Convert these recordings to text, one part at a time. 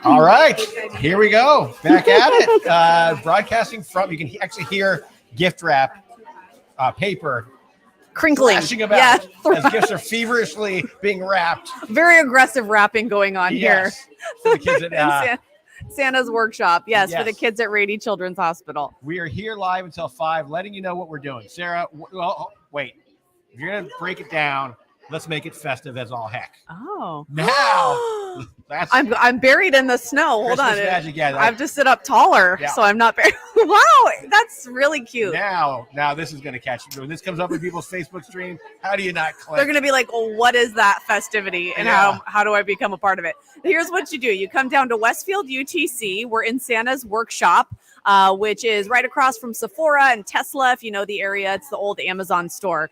All right, here we go. Back at it. Broadcasting from, you can actually hear gift wrap paper Crinkling. thrashing about as gifts are feverishly being wrapped. Very aggressive wrapping going on Yes, for the kids at Santa's workshop. Yes, for the kids at Rady Children's Hospital. We are here live until 5, letting you know what we're doing. Sarah, wait. If you're going to break it down, let's make it festive as all heck. Oh. Now, I'm buried in the snow. Hold Christmas on. Magic, yeah, I have to sit up taller, so I'm not buried. Wow, that's really cute. Now this is going to catch you. When this comes up in people's Facebook stream, how do you not click? They're going to be like, well, what is that festivity, and how do I become a part of it? Here's what you do. You come down to Westfield UTC. We're in Santa's workshop, which is right across from Sephora and Tesla, if you know the area. It's the old Amazon store.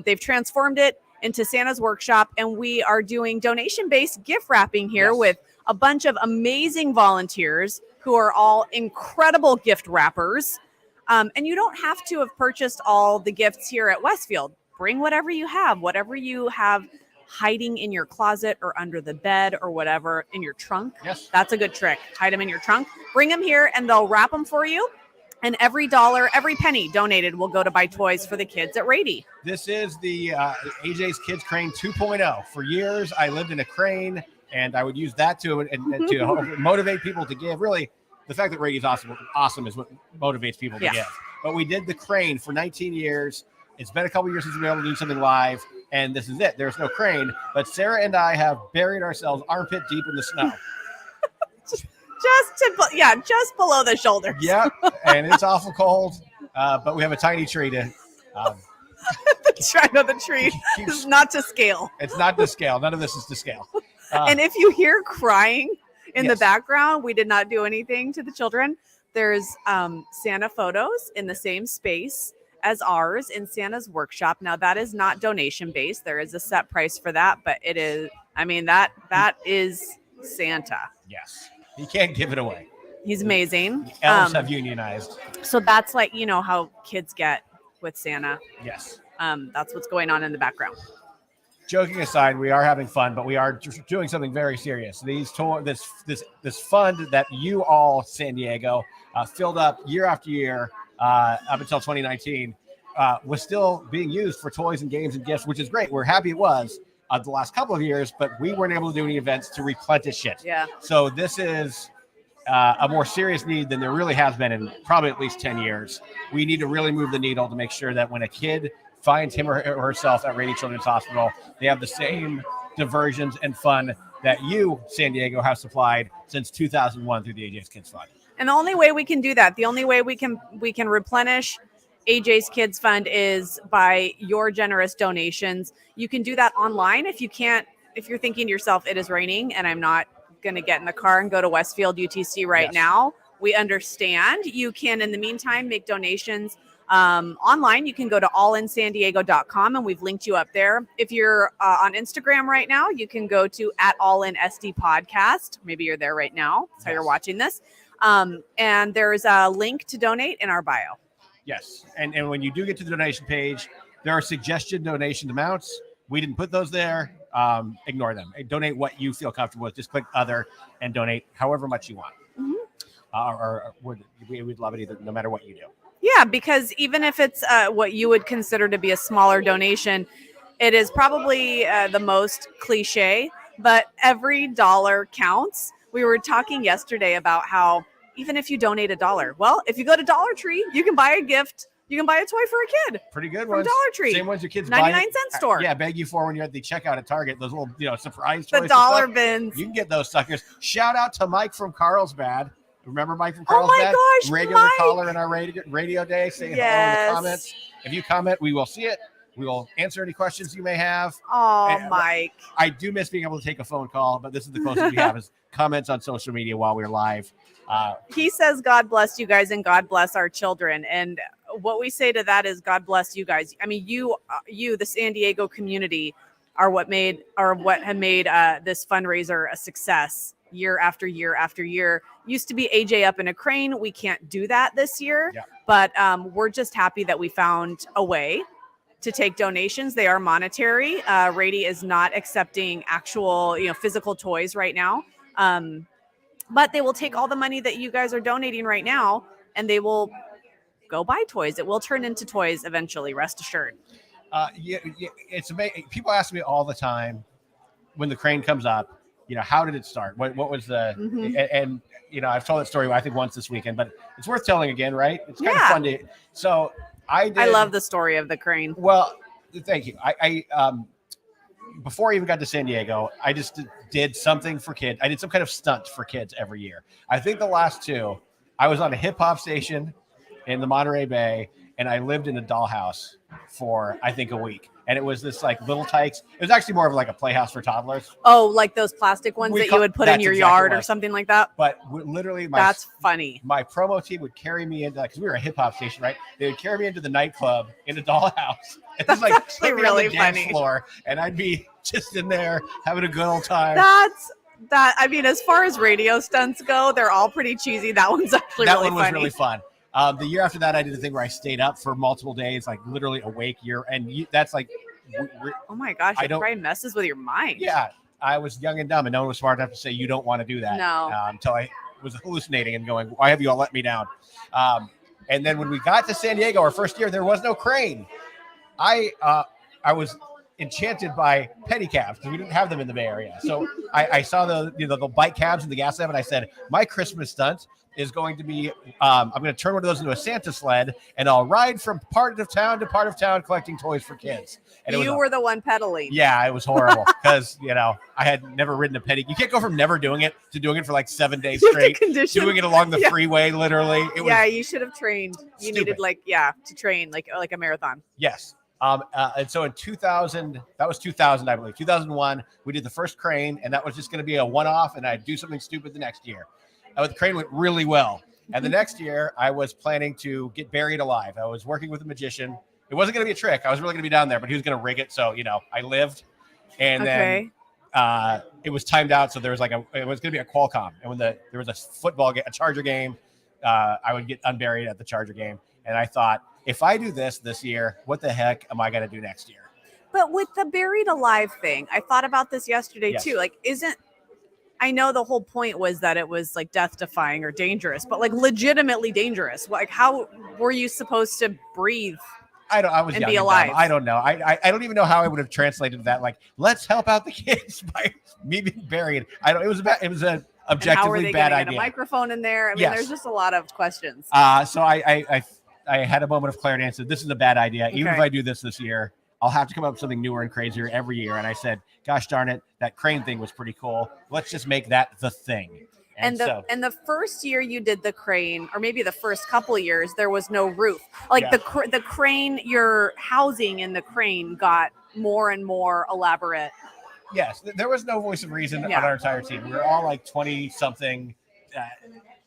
They've transformed it into Santa's workshop, and we are doing donation-based gift wrapping here with a bunch of amazing volunteers who are all incredible gift wrappers. And you don't have to have purchased all the gifts here at Westfield. Bring whatever you have hiding in your closet or under the bed or whatever, in your trunk. Yes. That's a good trick. Hide them in your trunk. Bring them here and they'll wrap them for you. And every dollar, every penny donated will go to buy toys for the kids at Rady. This is the AJ's Kids Crane 2.0. For years, I lived in a crane, and I would use that to motivate people to give. Really, the fact that Rady's awesome is what motivates people to give. But we did the crane for 19 years. It's been a couple years since we've been able to do something live, and this is it. There's no crane, but Sarah and I have buried ourselves armpit deep in the snow. Just below the shoulders. Yeah, and it's awful cold, but we have a tiny tree to. The tree is not to scale. It's not to scale. None of this is to scale. And if you hear crying in the background, we did not do anything to the children. There's Santa photos in the same space as ours in Santa's workshop. Now that is not donation based. There is a set price for that, but it is. I mean that is Santa. Yes. You can't give it away. He's amazing. The elves have unionized. So that's like, how kids get with Santa. Yes. That's what's going on in the background. Joking aside, we are having fun, but we are doing something very serious. This fund that you all, San Diego, filled up year after year up until 2019 was still being used for toys and games and gifts, which is great. We're happy it was. The last couple of years, but we weren't able to do any events to replenish it. Yeah. So this is a more serious need than there really has been in probably at least 10 years. We need to really move the needle to make sure that when a kid finds him or herself at Rady Children's Hospital, they have the same diversions and fun that you, San Diego, have supplied since 2001 through the AJ's Kids Fund. And the only way we can do that, the only way we can replenish AJ's Kids Fund is by your generous donations. You can do that online. If you're thinking to yourself, it is raining and I'm not going to get in the car and go to Westfield UTC right now, we understand. You can, in the meantime, make donations online. You can go to allinsandiego.com and we've linked you up there. If you're on Instagram right now, you can go to @allinsdpodcast. Maybe you're there right now. That's how you're watching this. And there's a link to donate in our bio. Yes. And when you do get to the donation page, there are suggested donation amounts. We didn't put those there. Ignore them. Donate what you feel comfortable with. Just click other and donate however much you want. Mm-hmm. We'd love it either, no matter what you do. Yeah, because even if it's what you would consider to be a smaller donation, it is probably the most cliche, but every dollar counts. We were talking yesterday about how even if you donate $1, well, if you go to Dollar Tree, you can buy a gift. You can buy a toy for a kid. Pretty good from ones. Dollar Tree. Same ones your kids 99-cent store. Yeah, beg you for when you're at the checkout at Target. Those little, surprise toys. The dollar bins. You can get those suckers. Shout out to Mike from Carlsbad. Remember Mike from Carlsbad? Oh my gosh, regular Mike. caller in our radio day. Saying hello in the comments. If you comment, we will see it. We will answer any questions you may have. Oh, Mike. I do miss being able to take a phone call, but this is the closest we have is comments on social media while we're live. He says, God bless you guys and God bless our children. And what we say to that is God bless you guys. I mean, you, the San Diego community are what have made this fundraiser a success year after year after year. Used to be AJ up in a crane. We can't do that this year, but we're just happy that we found a way to take donations. They are monetary. Rady is not accepting actual, physical toys right now. But they will take all the money that you guys are donating right now, and they will go buy toys. It will turn into toys eventually, rest assured. It's amazing. People ask me all the time when the crane comes up, how did it start? What was the, and I've told that story, I think once this weekend, but it's worth telling again, right? It's kind of fun to, so I love the story of the crane. Well, thank you. I before I even got to San Diego, I just did something for kids. I did some kind of stunt for kids every year. I think the last two, I was on a hip hop station in the Monterey Bay, and I lived in a dollhouse for, I think, a week. And it was this like little tykes. It was actually more of like a playhouse for toddlers. Oh, like those plastic ones that you would put in your yard or something like that? But literally, that's funny. My promo team would carry me into, because we were a hip hop station, right? They would carry me into the nightclub in a dollhouse. And that's like actually really funny. Dance floor, and I'd be just in there having a good old time. I mean, as far as radio stunts go, they're all pretty cheesy. That one's actually that really one was funny. Really fun. The year after that, I did a thing where I stayed up for multiple days, like literally awake that's like. Oh my gosh, it probably messes with your mind. Yeah, I was young and dumb, and no one was smart enough to say you don't want to do that. No. Until I was hallucinating and going, why have you all let me down? And then when we got to San Diego, our first year, there was no crane. I was enchanted by pedicabs because we didn't have them in the Bay Area. So I saw the bike cabs and the gas lamp, and I said, my Christmas stunt is going to be, I'm going to turn one of those into a Santa sled, and I'll ride from part of town to part of town collecting toys for kids. And you were the one pedaling. Yeah, it was horrible because, I had never ridden a pedicab. You can't go from never doing it to doing it for like 7 days straight, doing it along the freeway, literally. You should have trained. You needed to train like a marathon. Yes. And so in 2000, that was 2000, I believe, 2001, we did the first crane, and that was just going to be a one-off, and I'd do something stupid the next year. The crane went really well. And the next year, I was planning to get buried alive. I was working with a magician. It wasn't going to be a trick. I was really going to be down there, but he was going to rig it. So, I lived. And then it was timed out. So there was it was going to be a Qualcomm. And when there was a Charger game, I would get unburied at the Charger game. And I thought, if I do this year, what the heck am I going to do next year? But with the buried alive thing, I thought about this yesterday too. Like, I know the whole point was that it was like death defying or dangerous, but like legitimately dangerous. Like, how were you supposed to breathe? I was young and alive. I don't know. I don't even know how I would have translated that. Like, let's help out the kids by me being buried. It was an objectively bad idea. Get a microphone in there. I mean, there's just a lot of questions. So I had a moment of clarity and said, this is a bad idea. Even if I do this year, I'll have to come up with something newer and crazier every year. And I said, gosh darn it, that crane thing was pretty cool. Let's just make that the thing. And the first year you did the crane, or maybe the first couple of years, there was no roof. Like the crane, your housing in the crane got more and more elaborate. Yes, there was no voice of reason on our entire team. We were all like 20-something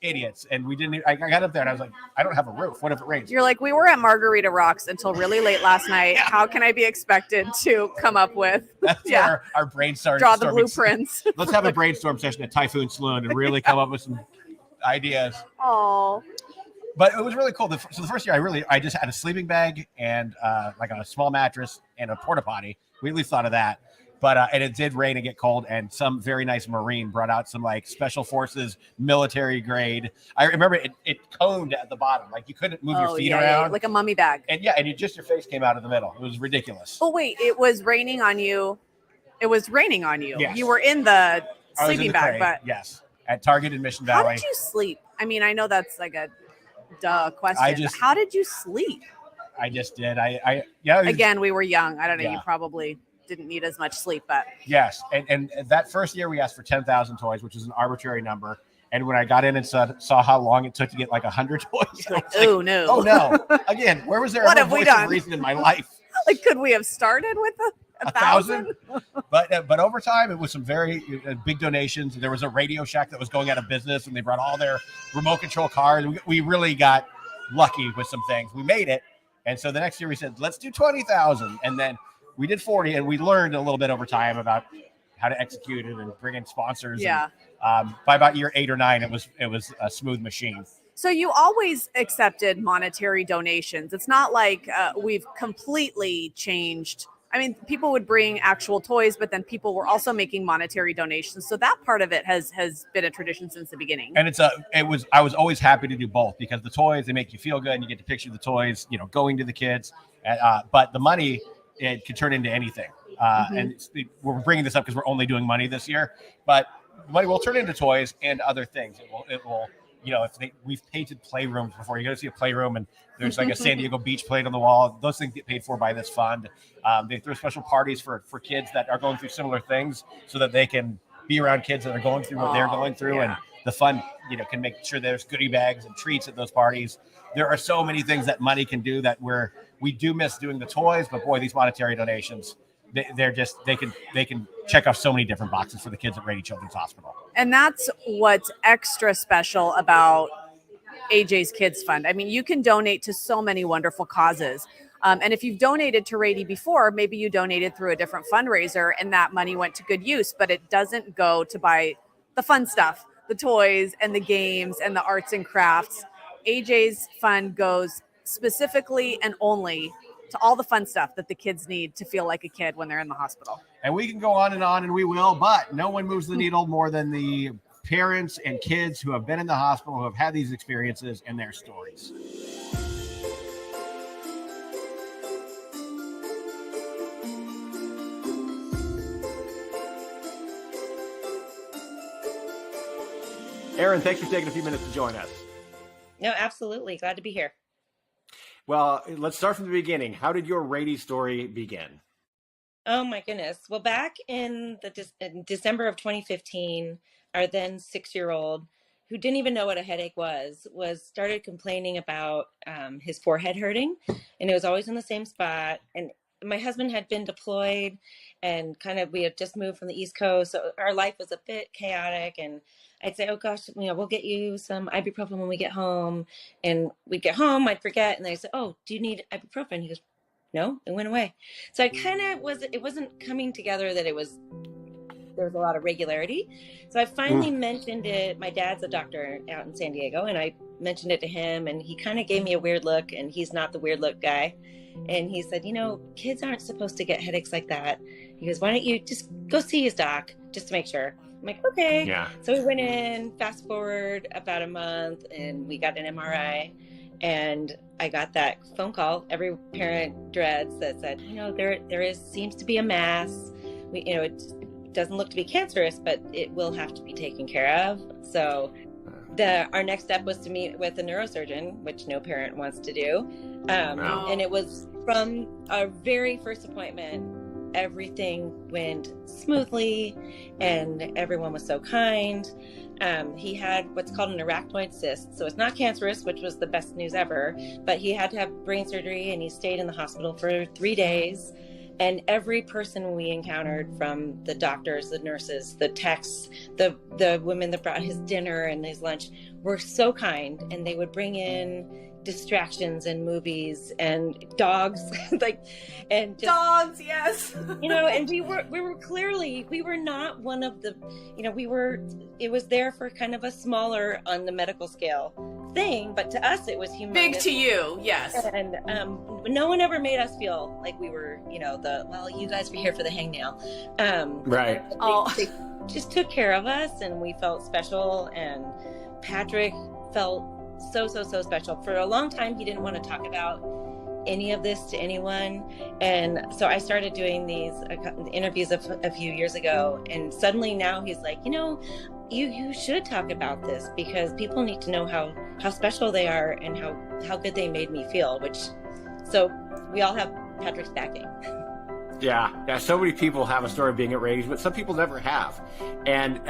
idiots, and we didn't. I got up there and I was like, I don't have a roof. What if it rains? You're like, we were at Margarita Rocks until really late last night. How can I be expected to come up with? That's where our brain started. Draw the blueprints. Let's have a brainstorm session at Typhoon Saloon and really come up with some ideas. Oh. But it was really cool. So the first year, I just had a sleeping bag and like a small mattress and a porta potty. We at least thought of that. But and it did rain and get cold, and some very nice Marine brought out some like special forces military grade. I remember it coned at the bottom, like you couldn't move your feet around, like a mummy bag. And your face came out of the middle. It was ridiculous. Oh wait, it was raining on you. It was raining on you. Yes. You were in the sleeping bag, crane, but yes, at Target in Mission Valley. How did you sleep? I mean, I know that's like a duh question. How did you sleep? I just did. Again, we were young. I don't know. You probably didn't need as much sleep, but yes. And that first year we asked for 10,000 toys, which is an arbitrary number. And when I got in and saw how long it took to get like 100 toys, like, oh no. Oh no. Again, where was there what a have voice we done? of reason in my life? Like, could we have started with a 1,000? But over time, it was some very big donations. There was a Radio Shack that was going out of business, and they brought all their remote control cars. We really got lucky with some things. We made it. And so the next year we said, let's do 20,000. And then we did 40, and we learned a little bit over time about how to execute it and bring in sponsors. Yeah. And, by about year 8 or 9, it was a smooth machine. So you always accepted monetary donations. It's not like we've completely changed. I mean, people would bring actual toys, but then people were also making monetary donations. So that part of it has been a tradition since the beginning. And I was always happy to do both, because the toys, they make you feel good and you get to picture the toys, going to the kids. But the money, it could turn into anything. And we're bringing this up because we're only doing money this year, but the money will turn into toys and other things. It will. We've painted playrooms before. You go to see a playroom and there's like a San Diego beach plate on the wall. Those things get paid for by this fund. They throw special parties for kids that are going through similar things so that they can be around kids that are going through what they're going through. And the fund, can make sure there's goodie bags and treats at those parties. There are so many things that money can do that we do miss doing the toys, but boy, these monetary donations, they can check off so many different boxes for the kids at Rady Children's Hospital. And that's what's extra special about AJ's Kids Fund. I mean, you can donate to so many wonderful causes. And if you've donated to Rady before, maybe you donated through a different fundraiser and that money went to good use, but it doesn't go to buy the fun stuff, the toys and the games and the arts and crafts. AJ's Fund goes specifically and only to all the fun stuff that the kids need to feel like a kid when they're in the hospital. And we can go on, and we will, but no one moves the needle more than the parents and kids who have been in the hospital, who have had these experiences and their stories. Erin, thanks for taking a few minutes to join us. No, absolutely. Glad to be here. Well, let's start from the beginning. How did your Rady story begin? Oh my goodness. Well, back in December of 2015, our then 6-year-old, who didn't even know what a headache was started complaining about his forehead hurting, and it was always in the same spot. And my husband had been deployed, and we had just moved from the East Coast, so our life was a bit chaotic. And I'd say, oh gosh, we'll get you some ibuprofen when we get home. And we'd get home, I'd forget. And I'd say, oh, do you need ibuprofen? He goes, no, it went away. So it wasn't coming together that there was a lot of regularity. So I finally mentioned it. My dad's a doctor out in San Diego, and I mentioned it to him, and he kind of gave me a weird look, and he's not the weird look guy. And he said, kids aren't supposed to get headaches like that. He goes, why don't you just go see his doc just to make sure? I'm like, okay. Yeah. So we went in, fast forward about a month, and we got an MRI, and I got that phone call every parent dreads that said, seems to be a mass. It doesn't look to be cancerous, but it will have to be taken care of. So our next step was to meet with a neurosurgeon, which no parent wants to do. And it was from our very first appointment, everything went smoothly and everyone was so kind. He had what's called an arachnoid cyst. So it's not cancerous, which was the best news ever, but he had to have brain surgery, and he stayed in the hospital for 3 days. And every person we encountered, from the doctors, the nurses, the techs, the women that brought his dinner and his lunch, were so kind. And they would bring in distractions and movies and dogs, dogs, yes. And we were not one of the, it was there for kind of a smaller on the medical scale thing, but to us it was humongous. Big to you, yes. And no one ever made us feel like we were, you guys were here for the hangnail. Right. They just took care of us, and we felt special, and Patrick felt so special. For a long time, he didn't want to talk about any of this to anyone. And so I started doing these interviews a few years ago, and suddenly now he's like, you should talk about this, because people need to know how special they are and how good they made me feel, so we all have Patrick's backing. Yeah. So many people have a story of being at Rady, but some people never have. And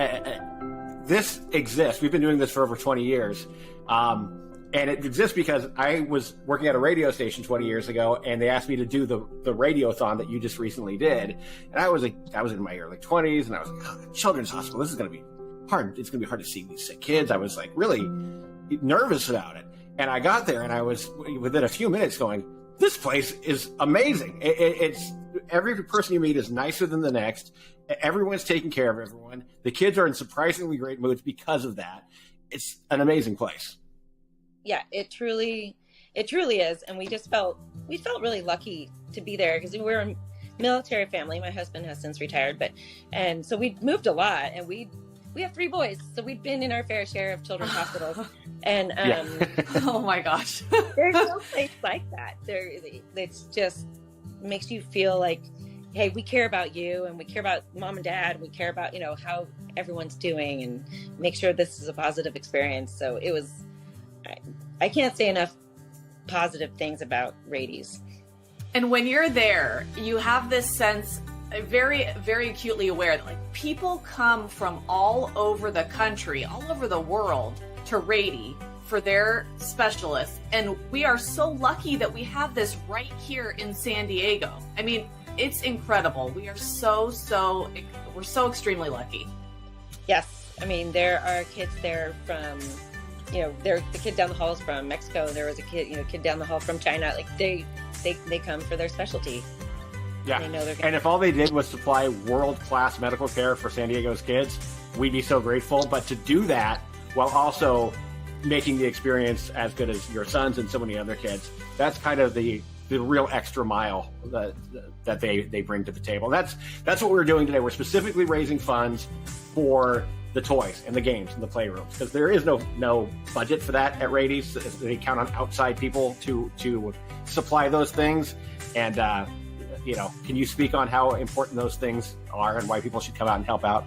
this exists. We've been doing this for over 20 years. And it exists because I was working at a radio station 20 years ago, and they asked me to do the radiothon that you just recently did. And I was in my early 20s, and I was like, children's hospital, this is going to be hard. It's going to be hard to see these sick kids. I was like really nervous about it. And I got there, and I was within a few minutes going, this place is amazing. It's every person you meet is nicer than the next. Everyone's taking care of everyone. The kids are in surprisingly great moods because of that. It's an amazing place. yeah, it truly is. And we felt really lucky to be there because we're a military family. My husband has since retired, and so we moved a lot, and we have 3 boys, so we've been in our fair share of children's hospitals. And oh my gosh, there's no place like that. It's just makes you feel like, hey, we care about you, and we care about mom and dad, and we care about, you know, how everyone's doing, and make sure this is a positive experience. So it was, I can't say enough positive things about Rady's. And when you're there, you have this sense, very, very acutely aware that like people come from all over the country, all over the world to Rady for their specialists. And we are so lucky that we have this right here in San Diego. I mean, it's incredible. We are we're so extremely lucky. Yes. I mean, there are kids there from, you know, the kid down the hall is from Mexico. There was a kid down the hall from China. Like they come for their specialty. Yeah. They know and if all they did was supply world-class medical care for San Diego's kids, we'd be so grateful. But to do that while also making the experience as good as your sons and so many other kids, that's kind of the real extra mile that they bring to the table. That's what we're doing today. We're specifically raising funds for the toys and the games and the playrooms, because there is no budget for that at Rady's. They count on outside people to supply those things. And can you speak on how important those things are and why people should come out and help out?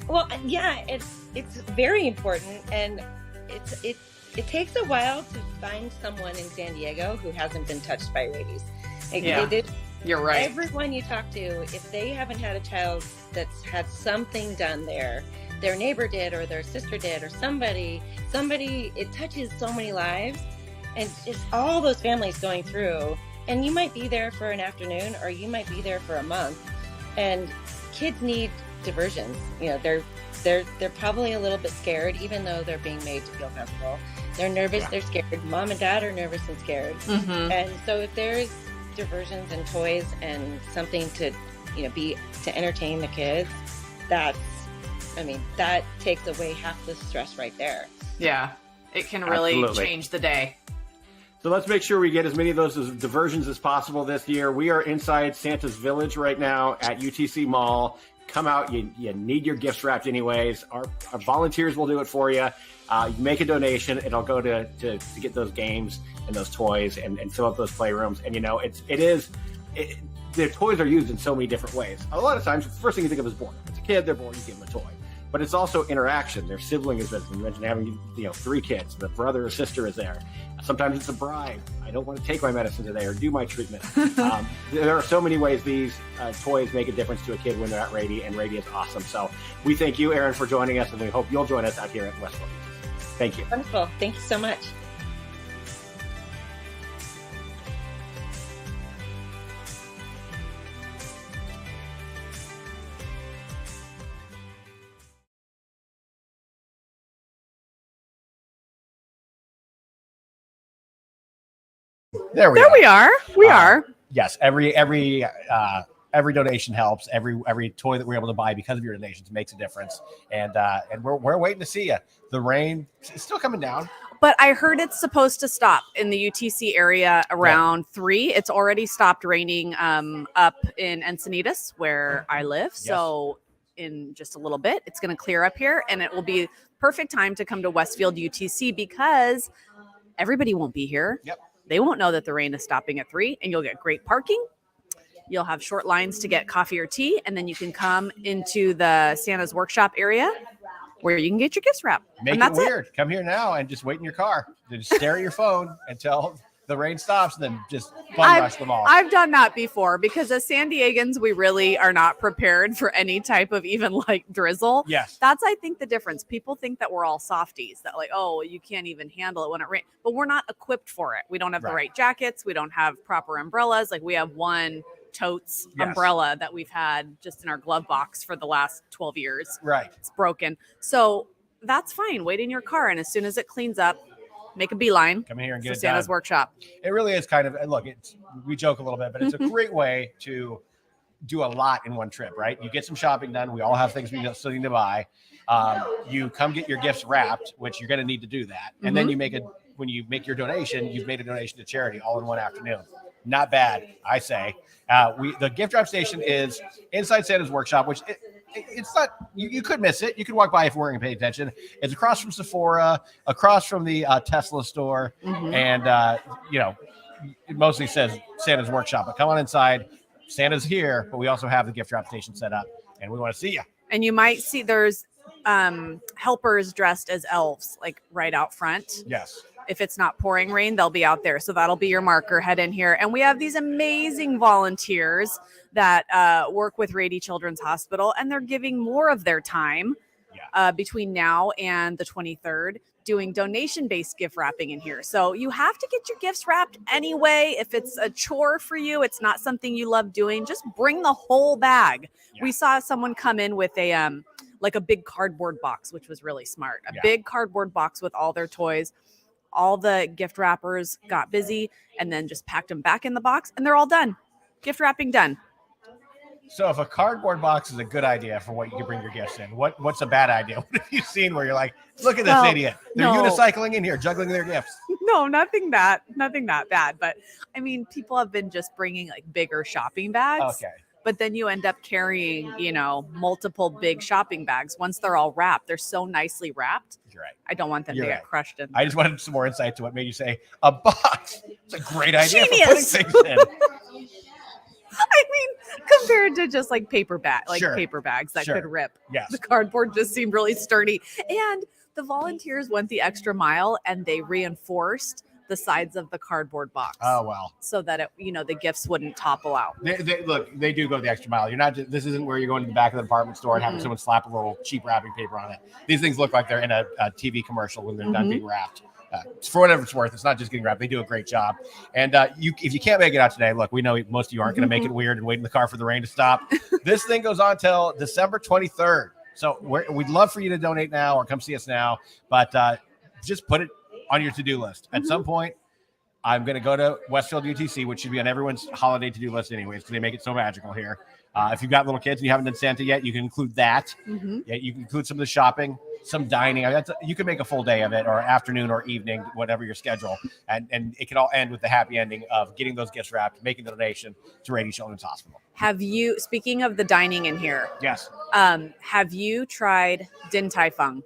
Well, yeah, it's very important, and it takes a while to find someone in San Diego who hasn't been touched by Rady's. You're right. Everyone you talk to, if they haven't had a child that's had something done there, their neighbor did, or their sister did, or somebody, it touches so many lives, and just all those families going through. And you might be there for an afternoon, or you might be there for a month. And kids need diversions. You know, they're probably a little bit scared, even though they're being made to feel comfortable. They're nervous, They're scared. Mom and dad are nervous and scared. Mm-hmm. And so if there's diversions and toys and something to entertain the kids, that takes away half the stress right there. Yeah, it can really change the day. So let's make sure we get as many of those diversions as possible this year. We are inside Santa's Village right now at UTC Mall. Come out. You need your gifts wrapped anyways. Our volunteers will do it for you. You make a donation. It'll go to get those games and those toys and fill up those playrooms. And, the toys are used in so many different ways. A lot of times, the first thing you think of is boredom. If it's a kid, they're bored, you give them a toy. But it's also interaction. Their sibling is visiting. You mentioned having 3 kids. The brother or sister is there. Sometimes it's a bribe. I don't want to take my medicine today or do my treatment. There are so many ways these toys make a difference to a kid when they're at Rady, and Rady is awesome. So we thank you, Erin, for joining us, and we hope you'll join us out here at Westfield. Thank you. Wonderful. Thank you so much. There we are. We are. Yes, every donation helps. Every toy that we're able to buy because of your donations makes a difference. And we're waiting to see you. The rain is still coming down. But I heard it's supposed to stop in the UTC area around 3. It's already stopped raining up in Encinitas, where I live. Yes. So in just a little bit, it's going to clear up here, and it will be perfect time to come to Westfield UTC because everybody won't be here. Yep. They won't know that the rain is stopping at 3, and you'll get great parking. You'll have short lines to get coffee or tea, and then you can come into the Santa's workshop area where you can get your gifts wrapped. Make it weird. Come here now and just wait in your car. Just stare at your phone until the rain stops, and then just rush them all. I've done that before because as San Diegans, we really are not prepared for any type of even like drizzle. Yes. That's, I think, the difference. People think that we're all softies, that like, oh, you can't even handle it when it rains. But we're not equipped for it. We don't have the right jackets. We don't have proper umbrellas. Like we have one totes umbrella that we've had just in our glove box for the last 12 years. Right. It's broken. So that's fine. Wait in your car. And as soon as it cleans up, make a beeline. Come in here and get it Santa's done. workshop. It really is kind of, look, we joke a little bit, but it's a great way to do a lot in one trip, right? You get some shopping done. We all have things we still need to buy. You come get your gifts wrapped, which you're going to need to do that. And then you make when you make your donation, you've made a donation to charity all in one afternoon. Not bad, I say. The gift wrap station is inside Santa's workshop, which it's not. You could miss it. You could walk by if you weren't paying attention. It's across from Sephora, across from the Tesla store, and it mostly says Santa's workshop. But come on inside. Santa's here, but we also have the gift wrap station set up, and we want to see you. And you might see there's helpers dressed as elves, like right out front. Yes. If it's not pouring rain, they'll be out there. So that'll be your marker. Head in here. And we have these amazing volunteers that work with Rady Children's Hospital, and they're giving more of their time between now and the 23rd doing donation-based gift wrapping in here. So you have to get your gifts wrapped anyway. If it's a chore for you, it's not something you love doing, just bring the whole bag. Yeah. We saw someone come in with a like a big cardboard box, which was really smart. A big cardboard box with all their toys. All the gift wrappers got busy and then just packed them back in the box, and they're all done. Gift wrapping done. So if a cardboard box is a good idea for what you can bring your gifts in, what's a bad idea? What have you seen where you're like, look at this idiot. They're unicycling in here, juggling their gifts. No, nothing that bad. But I mean, people have been just bringing like bigger shopping bags. Okay. But then you end up carrying, multiple big shopping bags. Once they're all wrapped, they're so nicely wrapped. You're right. I don't want them to get crushed in. I just wanted some more insight to what made you say a box. It's a great idea Genius. for putting things in. I mean, compared to just like paper bags that could rip. Yes. The cardboard just seemed really sturdy. And the volunteers went the extra mile and they reinforced the sides of the cardboard box. Oh, well. So that the gifts wouldn't topple out. They do go the extra mile. You're not just, this isn't where you're going to the back of the department store and having someone slap a little cheap wrapping paper on it. These things look like they're in a TV commercial when they're done being wrapped. For whatever it's worth, it's not just getting wrapped. They do a great job. And if you can't make it out today, look, we know most of you aren't going to make it weird and wait in the car for the rain to stop. This thing goes on till December 23rd. So we'd love for you to donate now or come see us now, but just put it on your to-do list. At some point, I'm going to go to Westfield UTC, which should be on everyone's holiday to-do list anyways, because they make it so magical here. If you've got little kids and you haven't done Santa yet, you can include that. Yeah, you can include some of the shopping, some dining. You can make a full day of it, or afternoon or evening, whatever your schedule. And it can all end with the happy ending of getting those gifts wrapped, making the donation to Rady Children's Hospital. Speaking of the dining in here? Yes. Have you tried Din Tai Fung?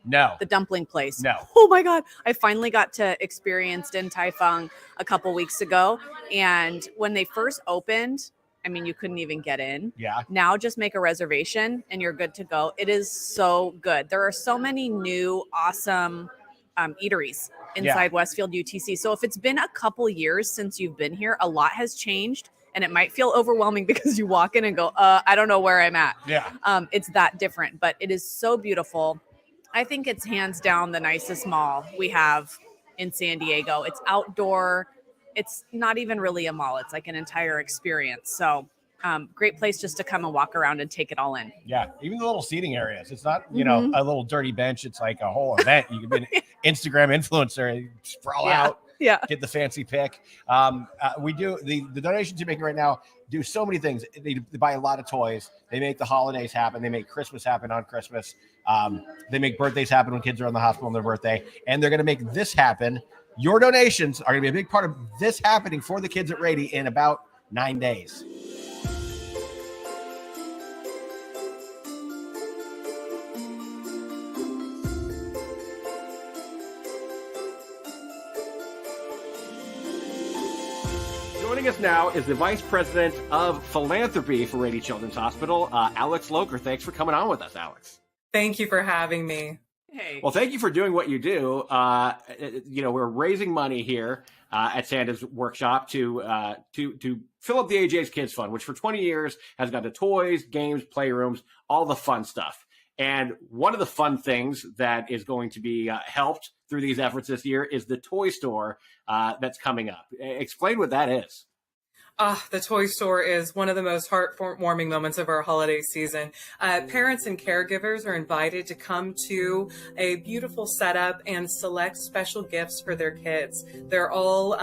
No. The dumpling place? No. Oh my God. I finally got to experience Din Tai Fung a couple weeks ago. And when they first opened, I mean, you couldn't even get in. Yeah. Now just make a reservation and you're good to go. It is so good. There are so many new, awesome eateries inside Westfield UTC. So if it's been a couple years since you've been here, a lot has changed. And it might feel overwhelming because you walk in and go, I don't know where I'm at. Yeah. It's that different, but it is so beautiful. I think it's hands down the nicest mall we have in San Diego. It's outdoor. It's not even really a mall. It's like an entire experience. So great place just to come and walk around and take it all in. Yeah. Even the little seating areas. It's not, a little dirty bench. It's like a whole event. You can be an Instagram influencer and sprawl out. Yeah. Get the fancy pick. We do the donations you're making right now do so many things. They buy a lot of toys. They make the holidays happen. They make Christmas happen on Christmas. They make birthdays happen when kids are in the hospital on their birthday. And they're going to make this happen. Your donations are going to be a big part of this happening for the kids at Rady in about 9 days. Joining us now is the Vice President of Philanthropy for Rady Children's Hospital, Alex Locher. Thanks for coming on with us, Alex. Thank you for having me. Hey. Well, thank you for doing what you do. We're raising money here at Santa's workshop to fill up the AJ's Kids Fund, which for 20 years has got the toys, games, playrooms, all the fun stuff. And one of the fun things that is going to be helped through these efforts this year is the toy store that's coming up. Explain what that is. The toy store is one of the most heartwarming moments of our holiday season. Parents and caregivers are invited to come to a beautiful setup and select special gifts for their kids. They're all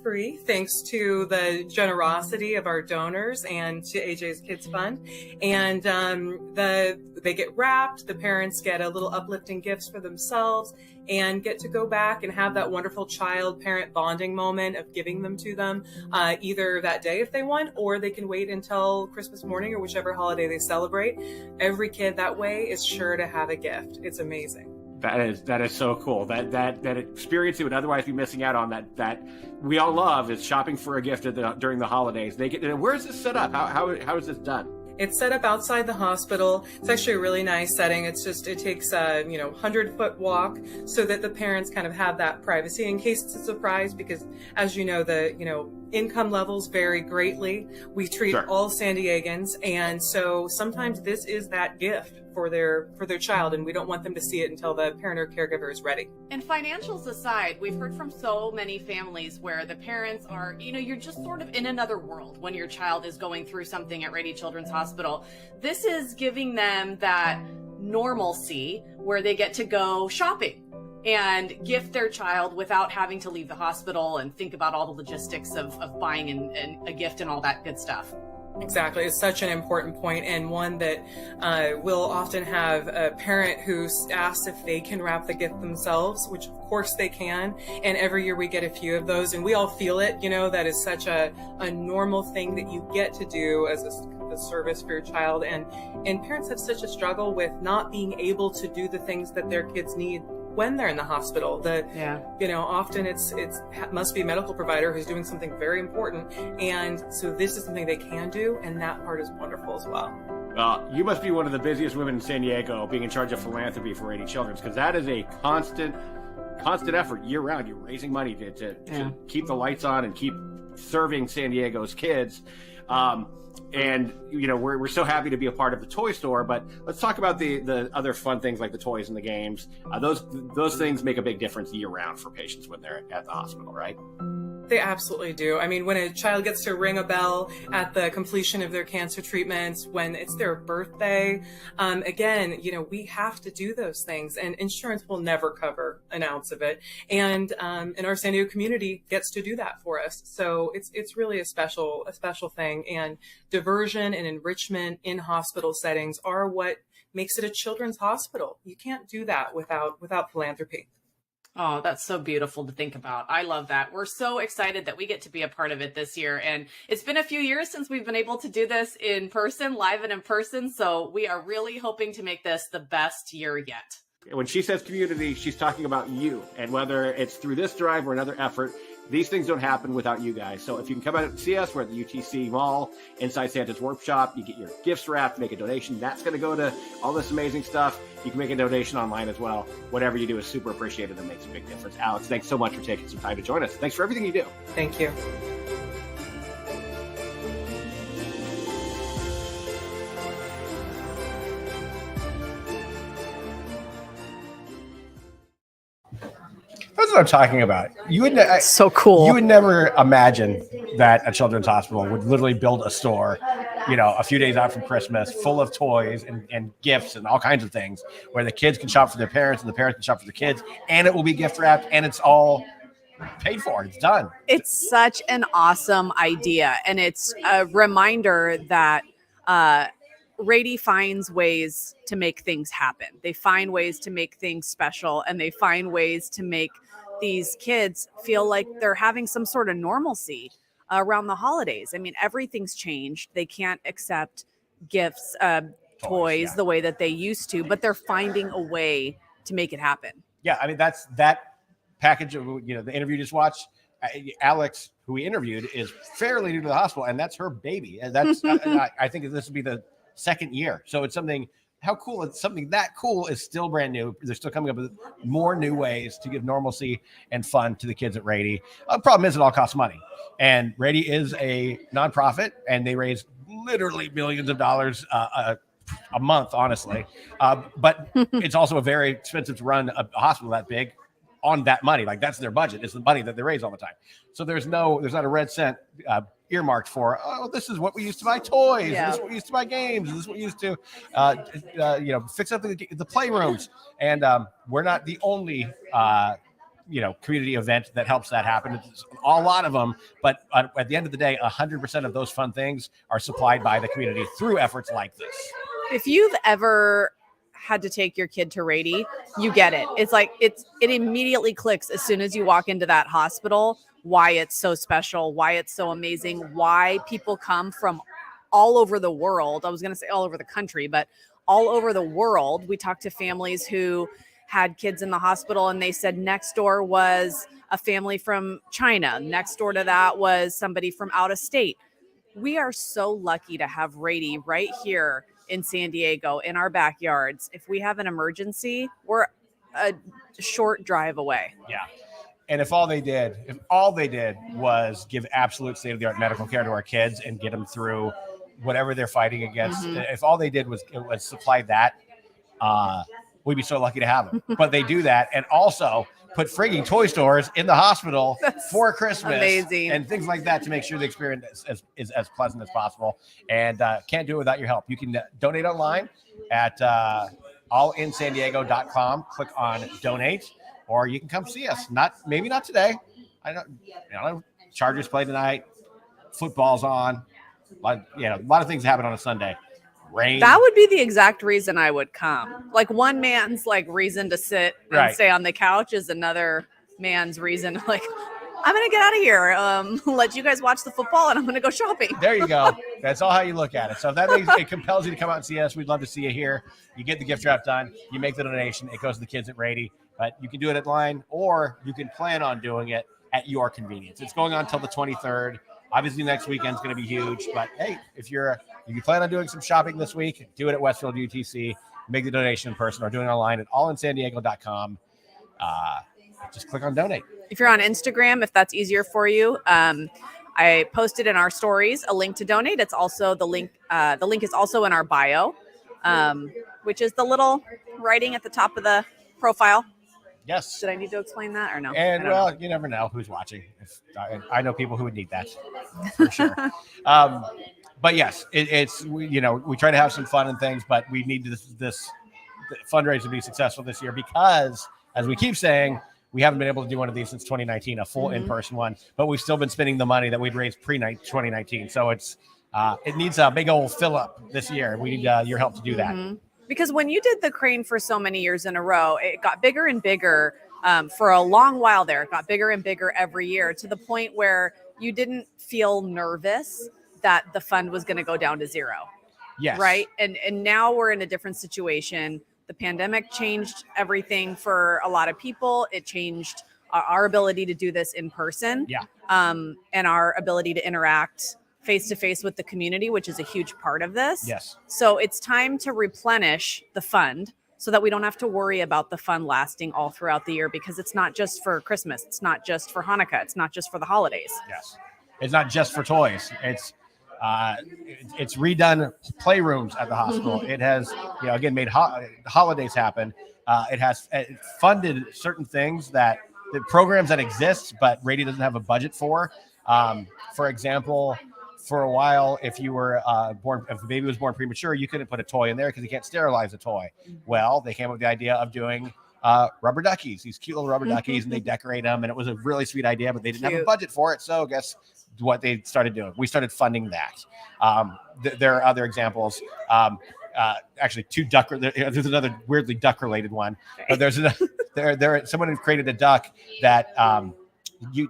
free thanks to the generosity of our donors and to AJ's Kids Fund. And they get wrapped. The parents get a little uplifting gifts for themselves. and get to go back and have that wonderful child-parent bonding moment of giving them to them, either that day if they want, or they can wait until Christmas morning or whichever holiday they celebrate. Every kid that way is sure to have a gift. It's amazing. That is so cool. That experience they would otherwise be missing out on, that we all love, is shopping for a gift during the holidays. Where is this set up? How is this done? It's set up outside the hospital. It's actually a really nice setting. It takes a 100-foot walk so that the parents kind of have that privacy in case it's a surprise, because as you know, the income levels vary greatly. We treat all San Diegans, and so sometimes this is that gift for their child, and we don't want them to see it until the parent or caregiver is ready. And financials aside, we've heard from so many families where the parents are, you're just sort of in another world when your child is going through something at Rady Children's Hospital. This is giving them that normalcy where they get to go shopping and gift their child without having to leave the hospital and think about all the logistics of buying and a gift and all that good stuff. Exactly. It's such an important point, and one that we'll often have a parent who asks if they can wrap the gift themselves, which of course they can. And every year we get a few of those, and we all feel it. That is such a normal thing that you get to do as a service for your child. And parents have such a struggle with not being able to do the things that their kids need when they're in the hospital. Often it must be a medical provider who's doing something very important, and so this is something they can do, and that part is wonderful as well. You must be one of the busiest women in San Diego, being in charge of philanthropy for Rady Children's, because that is a constant effort year round. You're raising money to keep the lights on and keep serving San Diego's kids. And we're so happy to be a part of the toy store, but let's talk about the other fun things like the toys and the games. Those things make a big difference year round for patients when they're at the hospital, right? They absolutely do. I mean, when a child gets to ring a bell at the completion of their cancer treatments, when it's their birthday, again, we have to do those things, and insurance will never cover an ounce of it. And our San Diego community gets to do that for us. So it's really a special thing. And diversion and enrichment in hospital settings are what makes it a children's hospital. You can't do that without philanthropy. Oh, that's so beautiful to think about. I love that. We're so excited that we get to be a part of it this year. And it's been a few years since we've been able to do this in person, live and in person. So we are really hoping to make this the best year yet. When she says community, she's talking about you. And whether it's through this drive or another effort, these things don't happen without you guys. So if you can come out and see us, we're at the UTC Mall inside Santa's Workshop. You get your gifts wrapped, make a donation. That's going to go to all this amazing stuff. You can make a donation online as well. Whatever you do is super appreciated and makes a big difference. Alex, thanks so much for taking some time to join us. Thanks for everything you do. Thank you. That's what I'm talking about. So cool. You would never imagine that a children's hospital would literally build a store, a few days out from Christmas, full of toys and gifts and all kinds of things, where the kids can shop for their parents and the parents can shop for the kids, and it will be gift wrapped, and it's all paid for. It's done. It's such an awesome idea, and it's a reminder that Rady finds ways to make things happen. They find ways to make things special, and they find ways to make these kids feel like they're having some sort of normalcy around the holidays. I mean, everything's changed. They can't accept gifts, toys the way that they used to, but they're finding a way to make it happen. Yeah, I mean, that's that package of, the interview you just watched. Alex, who we interviewed, is fairly new to the hospital, and that's her baby. And that's I think this will be the second year. So it's something. How cool is something that cool is still brand new. They're still coming up with more new ways to give normalcy and fun to the kids at Rady. The problem is it all costs money. And Rady is a nonprofit, and they raise literally millions of dollars a month, honestly. But it's also a very expensive to run a hospital that big on that money. Like, that's their budget. It's the money that they raise all the time. So there's not a red cent earmarked for, this is what we used to buy toys, and this is what we used to buy games, and this is what we used to fix up the playrooms. And we're not the only community event that helps that happen. It's a lot of them, but at the end of the day, 100% of those fun things are supplied by the community through efforts like this. If you've ever had to take your kid to Rady, you get it. It's like it immediately clicks as soon as you walk into that hospital why it's so special, why it's so amazing, why people come from all over the world. I was going to say all over the country, but all over the world. We talked to families who had kids in the hospital and they said next door was a family from China. Next door to that was somebody from out of state. We are so lucky to have Rady right here in San Diego in our backyards. If we have an emergency, we're a short drive away. Yeah. And if all they did was give absolute state-of-the-art medical care to our kids and get them through whatever they're fighting against, if all they did was supply that, we'd be so lucky to have them. But they do that, and also put frigging toy stores in the hospital for Christmas. Amazing. And things like that to make sure the experience is as pleasant as possible. And can't do it without your help. You can donate online at allinsandiego.com. Click on donate, or you can come see us. Maybe not today. I don't know. Chargers play tonight. Football's on. A lot of things happen on a Sunday. Rain. That would be the exact reason I would come. Like one man's like reason to sit and stay on the couch is another man's reason. Like, I'm going to get out of here. Let you guys watch the football and I'm going to go shopping. There you go. That's all how you look at it. So if that makes it compels you to come out and see us, we'd love to see you here. You get the gift wrap done. You make the donation. It goes to the kids at Rady. But you can do it online, or you can plan on doing it at your convenience. It's going on until the 23rd. Obviously, next weekend's going to be huge. But hey, if you plan on doing some shopping this week, do it at Westfield UTC. Make the donation in person, or do it online at allinsandiego.com. Just click on donate. If you're on Instagram, if that's easier for you, I posted in our stories a link to donate. It's also the link. The link is also in our bio, which is the little writing at the top of the profile. Yes. Did I need to explain that or no? And you never know who's watching. I know people who would need that for sure. But yes, we try to have some fun and things, but we need this fundraiser to be successful this year because, as we keep saying, we haven't been able to do one of these since 2019, a full in-person one, but we've still been spending the money that we'd raised pre-2019. So it needs a big old fill up this year. We need your help to do that. Because when you did the crane for so many years in a row, it got bigger and bigger for a long while there. It got bigger and bigger every year to the point where you didn't feel nervous that the fund was going to go down to zero. Yes. Right. And now we're in a different situation. The pandemic changed everything for a lot of people. It changed our ability to do this in person. Yeah. And our ability to interact face-to-face with the community, which is a huge part of this. Yes. So it's time to replenish the fund so that we don't have to worry about the fund lasting all throughout the year, because it's not just for Christmas. It's not just for Hanukkah. It's not just for the holidays. Yes. It's not just for toys. It's redone playrooms at the hospital. It has, again, made holidays happen. It has funded certain things the programs that exist, but Rady doesn't have a budget for. For example, for a while, if the baby was born premature, you couldn't put a toy in there because you can't sterilize a toy. Well, they came up with the idea of doing rubber duckies, these cute little rubber duckies, and they decorate them. And it was a really sweet idea, but they didn't have a budget for it. So guess what they started doing? We started funding that. There are other examples. Actually, there's another weirdly duck-related one. But there's someone who created a duck that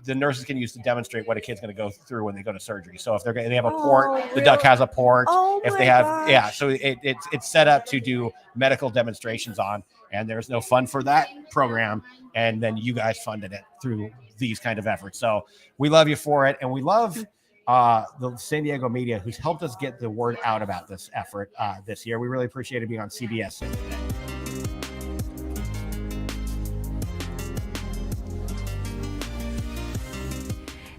the nurses can use to demonstrate what a kid's going to go through when they go to surgery. So if they have a port, the duck has a port. If they have, so it's set up to do medical demonstrations on, and there's no fund for that program. And then you guys funded it through these kind of efforts. So we love you for it. And we love the San Diego media who's helped us get the word out about this effort this year. We really appreciate it being on CBS today.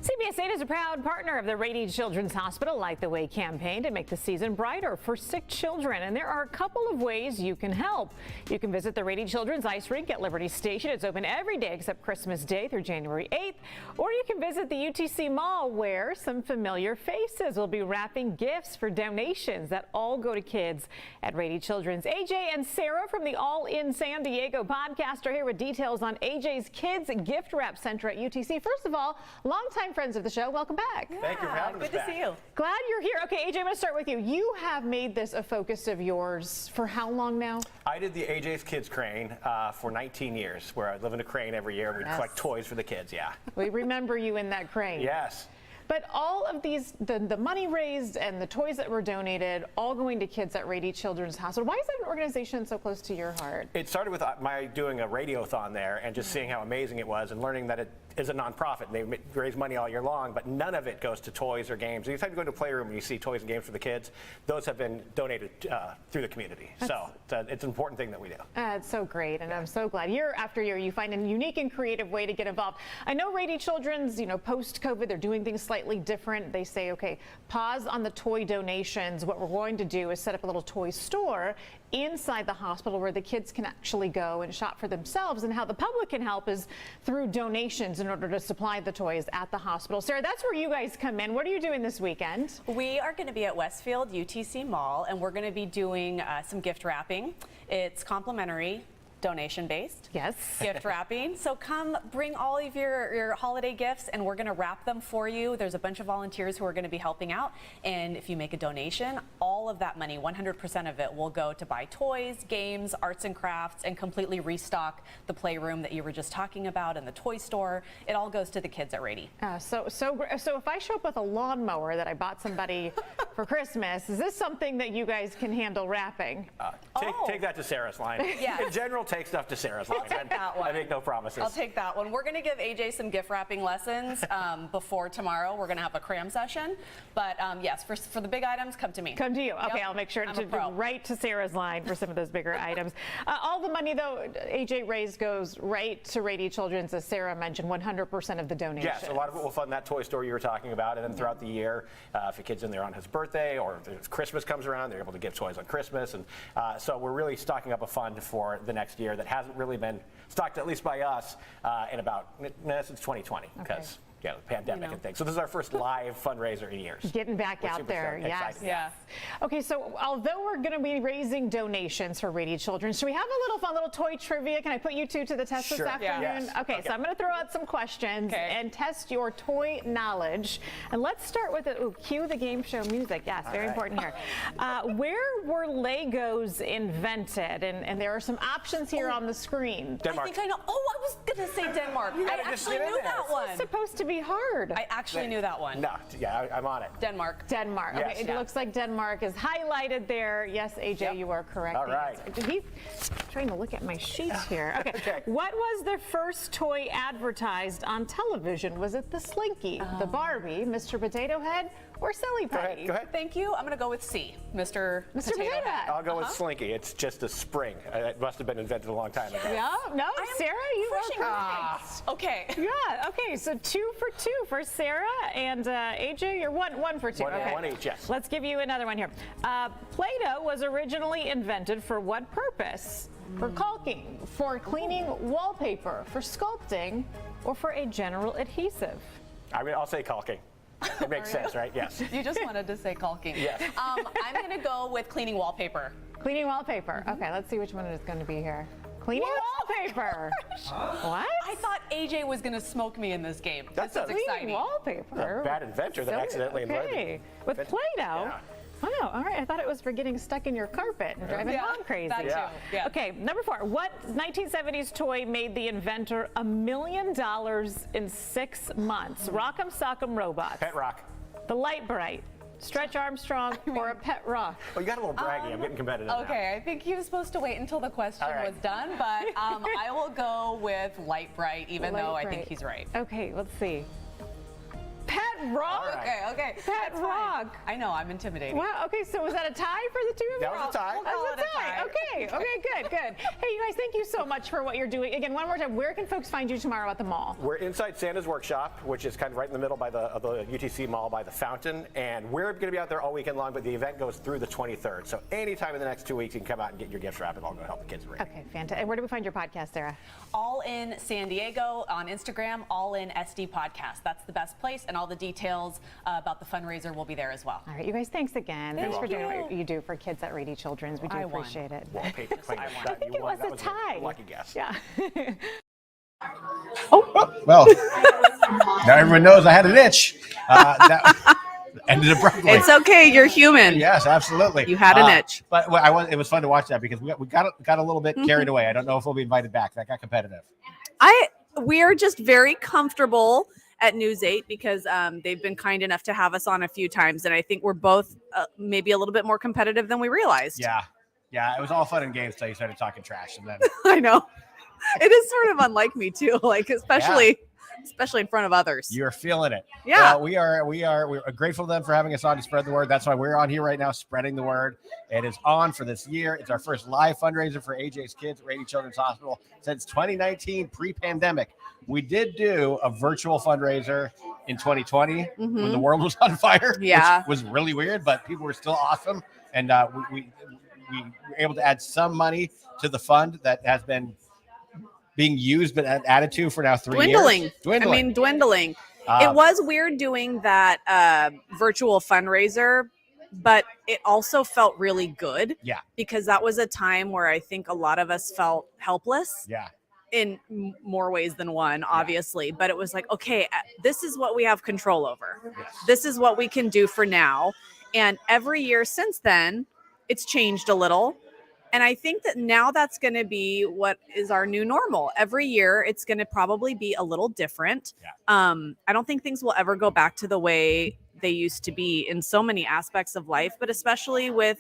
CBS 8 is a proud partner of the Rady Children's Hospital Light the Way campaign to make the season brighter for sick children. And there are a couple of ways you can help. You can visit the Rady Children's Ice Rink at Liberty Station. It's open every day except Christmas Day through January 8th. Or you can visit the UTC Mall, where some familiar faces will be wrapping gifts for donations that all go to kids at Rady Children's. AJ and Sarah from the All in San Diego podcast are here with details on AJ's Kids Gift Wrap Center at UTC. First of all, longtime friends friends of the show. Welcome back. Thank you for having us Good to see you. Glad you're here. Okay, AJ, I'm going to start with you. You have made this a focus of yours for how long now? I did the AJ's Kids Crane for 19 years, where I live in a crane every year. We'd collect toys for the kids, yeah. We remember you in that crane. Yes. But all of these, the money raised and the toys that were donated, all going to kids at Rady Children's Hospital. Why is that an organization so close to your heart? It started with my doing a radiothon there and just seeing how amazing it was and learning that it is a nonprofit. They raise money all year long, but none of it goes to toys or games. Anytime you go to a playroom and you see toys and games for the kids, those have been donated through the community. So it's an important thing that we do. It's so great, and I'm so glad. Year after year, you find a unique and creative way to get involved. I know Rady Children's, post-COVID, they're doing things slightly different. They say, okay, pause on the toy donations. What we're going to do is set up a little toy store inside the hospital where the kids can actually go and shop for themselves, and how the public can help is through donations in order to supply the toys at the hospital. Sarah, that's where you guys come in. What are you doing this weekend? We are going to be at Westfield UTC Mall, and we're going to be doing some gift wrapping. It's complimentary, donation-based. Yes. Gift wrapping. So come bring all of your holiday gifts, and we're going to wrap them for you. There's a bunch of volunteers who are going to be helping out, and if you make a donation, all of that money, 100% of it, will go to buy toys, games, arts and crafts, and completely restock the playroom that you were just talking about and the toy store. It all goes to the kids at Rady. So if I show up with a lawnmower that I bought somebody for Christmas, is this something that you guys can handle wrapping? Take that to Sarah's line. Yeah. In general, take stuff to Sarah's line. Take that one. I make no promises. I'll take that one. We're going to give AJ some gift wrapping lessons before tomorrow. We're going to have a cram session. But yes, for the big items, come to me. Come to you. Okay, Yep. I'll make sure I'm to a pro. right to Sarah's line for some of those bigger items. All the money, though, AJ raised goes right to Rady Children's, as Sarah mentioned, 100% of the donations. Yes, a lot of it will fund that toy store you were talking about, and then throughout the year, if a kid's in there on his birthday or if Christmas comes around, they're able to give toys on Christmas. And so we're really stocking up a fund for the next year that hasn't really been stocked, at least by us, in about since 2020, because the pandemic and things. So this is our first live fundraiser in years. Getting back We're out super there, excited. yes. Okay, so although we're going to be raising donations for Rady Children, should we have a little fun little toy trivia? Can I put you two to the test this afternoon? Yes. Okay, so I'm going to throw out some questions and test your toy knowledge. And let's start with cue the game show music. Yes, very important here. Where were Legos invented? And there are some options here on the screen. Denmark. I think I know. Oh, I was going to say Denmark. I actually knew that one. It's supposed to be hard. I actually knew that one. No, I'm on it. Denmark. Denmark. Yes. Okay, it looks like Denmark is highlighted there. Yes, AJ, you are correct. All right. He's trying to look at my sheets here. Okay. What was the first toy advertised on television? Was it the Slinky, the Barbie, Mr. Potato Head, or Silly Putty? Go ahead. Thank you. I'm going to go with C, Mr. Potato Head. I'll go with Slinky. It's just a spring. It must have been invented a long time ago. Yeah, no, Sarah, you Crushing were right. Okay. Yeah, okay, so 2 for 2 for Sarah, and AJ, you're one for 2. One each, yes. Let's give you another one here. Play-Doh was originally invented for what purpose? For caulking, for cleaning wallpaper, for sculpting, or for a general adhesive? I'll say caulking. It makes sense, right? Yes. You just wanted to say caulking. Yes. I'm going to go with cleaning wallpaper. Cleaning wallpaper. Okay, let's see which one is going to be here. Cleaning wallpaper. What? I thought AJ was going to smoke me in this game. That's this is Cleaning exciting. wallpaper. A bad inventor that accidentally invented it. With Play-Doh? Yeah. Wow, all right. I thought it was for getting stuck in your carpet and driving mom crazy. That too. Yeah. Okay, number 4. What 1970s toy made the inventor $1 million in 6 months? Rock'em Sock'em Robots. Pet Rock. The Light Bright. Stretch Armstrong or a Pet Rock? Oh, you got a little braggy. I'm getting competitive now. Okay, I think he was supposed to wait until the question All right. was done, but I will go with Light Bright, even though I think Bright. he's right. Okay, let's see. Pet Rock? All right. Okay. Pet That's fine. Rock. I know, I'm intimidating. Wow, okay, so was that a tie for the two of you? That was a tie. We'll That call was it a a tie. tie. Okay, good. Hey, you guys, thank you so much for what you're doing. Again, one more time, where can folks find you tomorrow at the mall? We're inside Santa's Workshop, which is kind of right in the middle of the UTC Mall by the fountain. And we're going to be out there all weekend long, but the event goes through the 23rd. So anytime in the next 2 weeks, you can come out and get your gift wrap, and I'll go help the kids. Okay, fantastic. And where do we find your podcast, Sarah? All in San Diego on Instagram, All in SD Podcast. That's the best place, and all the details about the fundraiser will be there as well. All right, you guys, thanks again. Thanks for Thank doing you. what you do for kids at Rady Children's. We do I won. appreciate it. Wallpaper cleaner. I think it was a tie. Lucky guess. Yeah. Oh, well, now everyone knows I had an itch. That ended abruptly. It's okay. You're human. Yes, absolutely. You had an itch. But it was fun to watch that because we got a little bit carried away. I don't know if we'll be invited back. That got competitive. We are just very comfortable at News 8 because they've been kind enough to have us on a few times. And I think we're both maybe a little bit more competitive than we realized. Yeah. It was all fun and games until you started talking trash. And then I know. It is sort of unlike me too, like especially in front of others. you're feeling it. Yeah. Well, we're grateful to them for having us on to spread the word. That's why we're on here right now, spreading the word. It is on for this year. It's our first live fundraiser for AJ's kids at Rady Children's Hospital since 2019, pre-pandemic. We did do a virtual fundraiser in 2020 when the world was on fire, which was really weird, but people were still awesome. And we were able to add some money to the fund that has been being used but added to for now 3 years. Dwindling. It was weird doing that virtual fundraiser, but it also felt really good. Yeah. Because that was a time where I think a lot of us felt helpless. Yeah. In more ways than one, obviously. But it was like, okay, this is what we have control over. Yes. This is what we can do for now. And every year since then, it's changed a little. And I think that now that's going to be what is our new normal. Every year, it's going to probably be a little different. Yeah. I don't think things will ever go back to the way they used to be in so many aspects of life, but especially with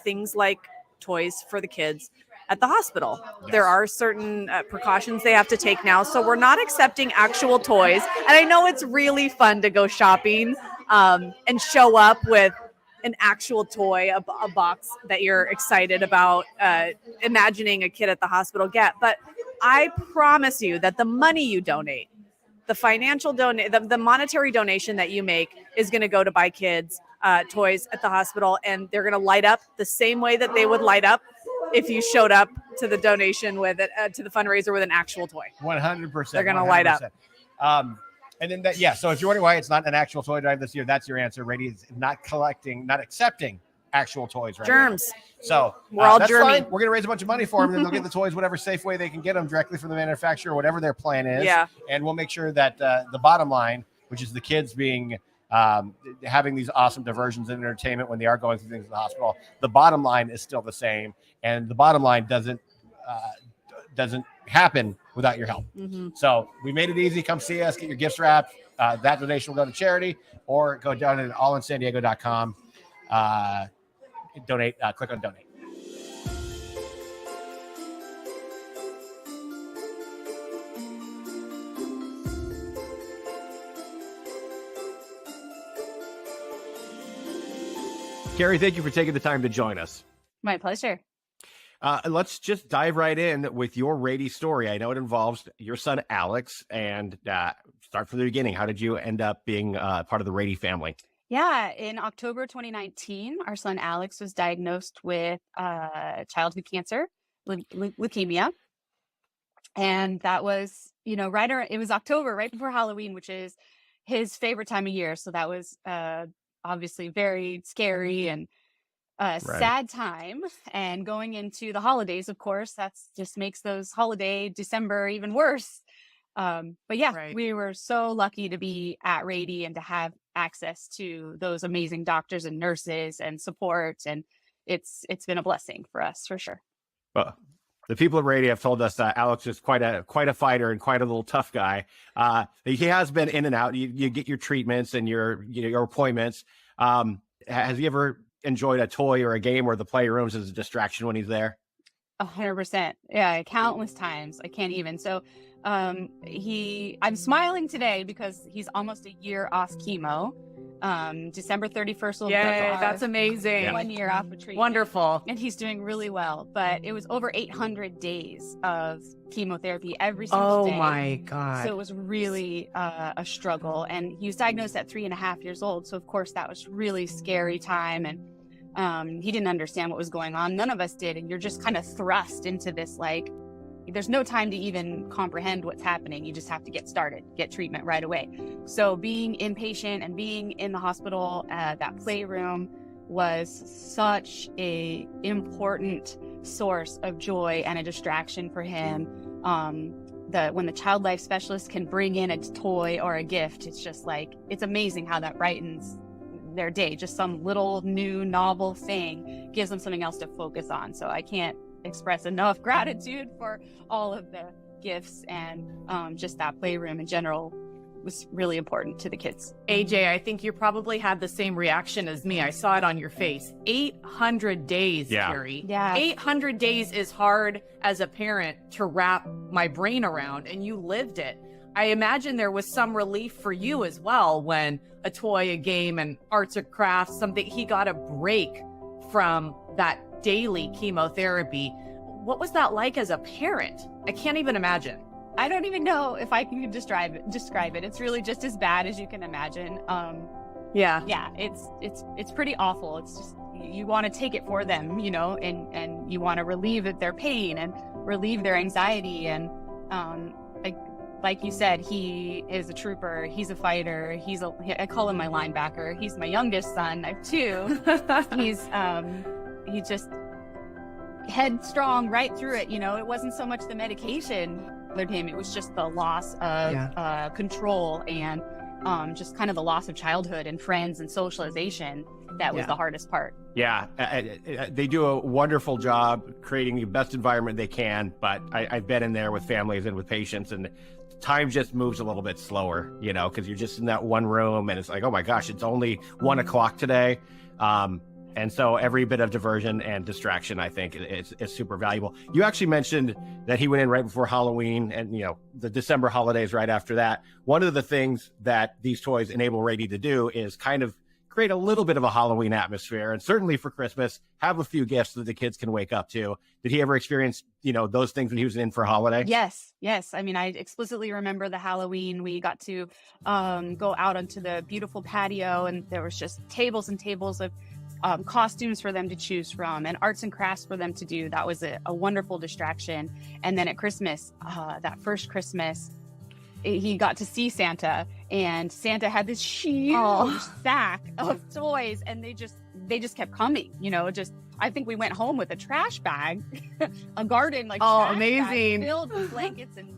things like toys for the kids at the hospital. Yes. There are certain precautions they have to take now. So we're not accepting actual toys. And I know it's really fun to go shopping and show up with an actual toy, a box that you're excited about imagining a kid at the hospital get. But I promise you that the money you donate, the financial the monetary donation that you make is going to go to buy kids toys at the hospital, and they're going to light up the same way that they would light up if you showed up to the donation with it, to the fundraiser with an actual toy. 100%. They're going to light up. And then so if you're wondering why it's not an actual toy drive this year, that's your answer. Rady is not accepting actual toys right Germs. now. So we're all that's germy. Fine. We're going to raise a bunch of money for them, and they'll get the toys whatever safe way they can get them directly from the manufacturer, whatever their plan is. Yeah. And we'll make sure that the bottom line, which is the kids being having these awesome diversions and entertainment when they are going through things in the hospital, the bottom line is still the same, and the bottom line doesn't happen without your help. So we made it easy. Come see us, get your gifts wrapped. That donation will go to charity, or go down to allinsandiego.com. Donate, click on donate. Carrie, thank you for taking the time to join us. My pleasure. Let's just dive right in with your Rady story. I know it involves your son, Alex, and start from the beginning. How did you end up being part of the Rady family? Yeah, in October 2019, our son Alex was diagnosed with childhood cancer, leukemia. And that was, it was October, right before Halloween, which is his favorite time of year. So that was obviously very scary and sad time. And going into the holidays, of course, that's just makes those holiday December even worse. But yeah, we were so lucky to be at Rady and to have access to those amazing doctors and nurses and support. And it's been a blessing for us, for sure. Well, the people at Rady have told us that Alex is quite a fighter and quite a little tough guy. He has been in and out. You get your treatments and your appointments. Has he ever enjoyed a toy or a game or the playrooms as a distraction when he's there? 100%. Yeah, countless times. I can't even. So I'm smiling today because he's almost a year off chemo. December 31st will be that's amazing. 1 year off of treatment. Wonderful. And he's doing really well. But it was over 800 days of chemotherapy every single day. Oh my God. So it was really a struggle. And he was diagnosed at 3.5 years old. So of course that was really scary time. And he didn't understand what was going on. None of us did. And you're just kind of thrust into this, like, there's no time to even comprehend what's happening. You just have to get started, get treatment right away. So being inpatient and being in the hospital, that playroom was such a important source of joy and a distraction for him. when the child life specialist can bring in a toy or a gift, it's just like, it's amazing how that brightens their day. Just some little new novel thing gives them something else to focus on. So I can't express enough gratitude for all of the gifts, and just that playroom in general was really important to the kids. AJ, I think you probably had the same reaction as me. I saw it on your face. 800 days, Carrie. Yeah. 800 days is hard as a parent to wrap my brain around, and you lived it. I imagine there was some relief for you as well when a toy, a game, and arts or crafts, something, he got a break from that daily chemotherapy. What was that like as a parent? I can't even imagine. I don't even know if I can describe it. It's really just as bad as you can imagine. Yeah, it's pretty awful. It's just, you want to take it for them, you know, and you want to relieve their pain and relieve their anxiety. And like you said, he is a trooper. He's a fighter. I call him my linebacker. He's my youngest son. I have two. He just headstrong right through it. You know, it wasn't so much the medication bothered him. It was just the loss of control, and just kind of the loss of childhood and friends and socialization. That was the hardest part. Yeah, they do a wonderful job creating the best environment they can, but I've been in there with families and with patients, and time just moves a little bit slower, you know, because you're just in that one room, and it's like, oh my gosh, it's only 1 o'clock today. And so every bit of diversion and distraction, I think, is super valuable. You actually mentioned that he went in right before Halloween, and, you know, the December holidays right after that. One of the things that these toys enable Rady to do is kind of create a little bit of a Halloween atmosphere, and certainly for Christmas, have a few gifts that the kids can wake up to. Did he ever experience, you know, those things when he was in for holiday? Yes. I mean, I explicitly remember the Halloween. We got to go out onto the beautiful patio, and there was just tables and tables of costumes for them to choose from and arts and crafts for them to do. That was a wonderful distraction. And then at Christmas, that first Christmas, he got to see Santa, and Santa had this huge sack of toys, and they just kept coming, you know. Just, I think we went home with a trash bag, a garden trash amazing bag filled with blankets and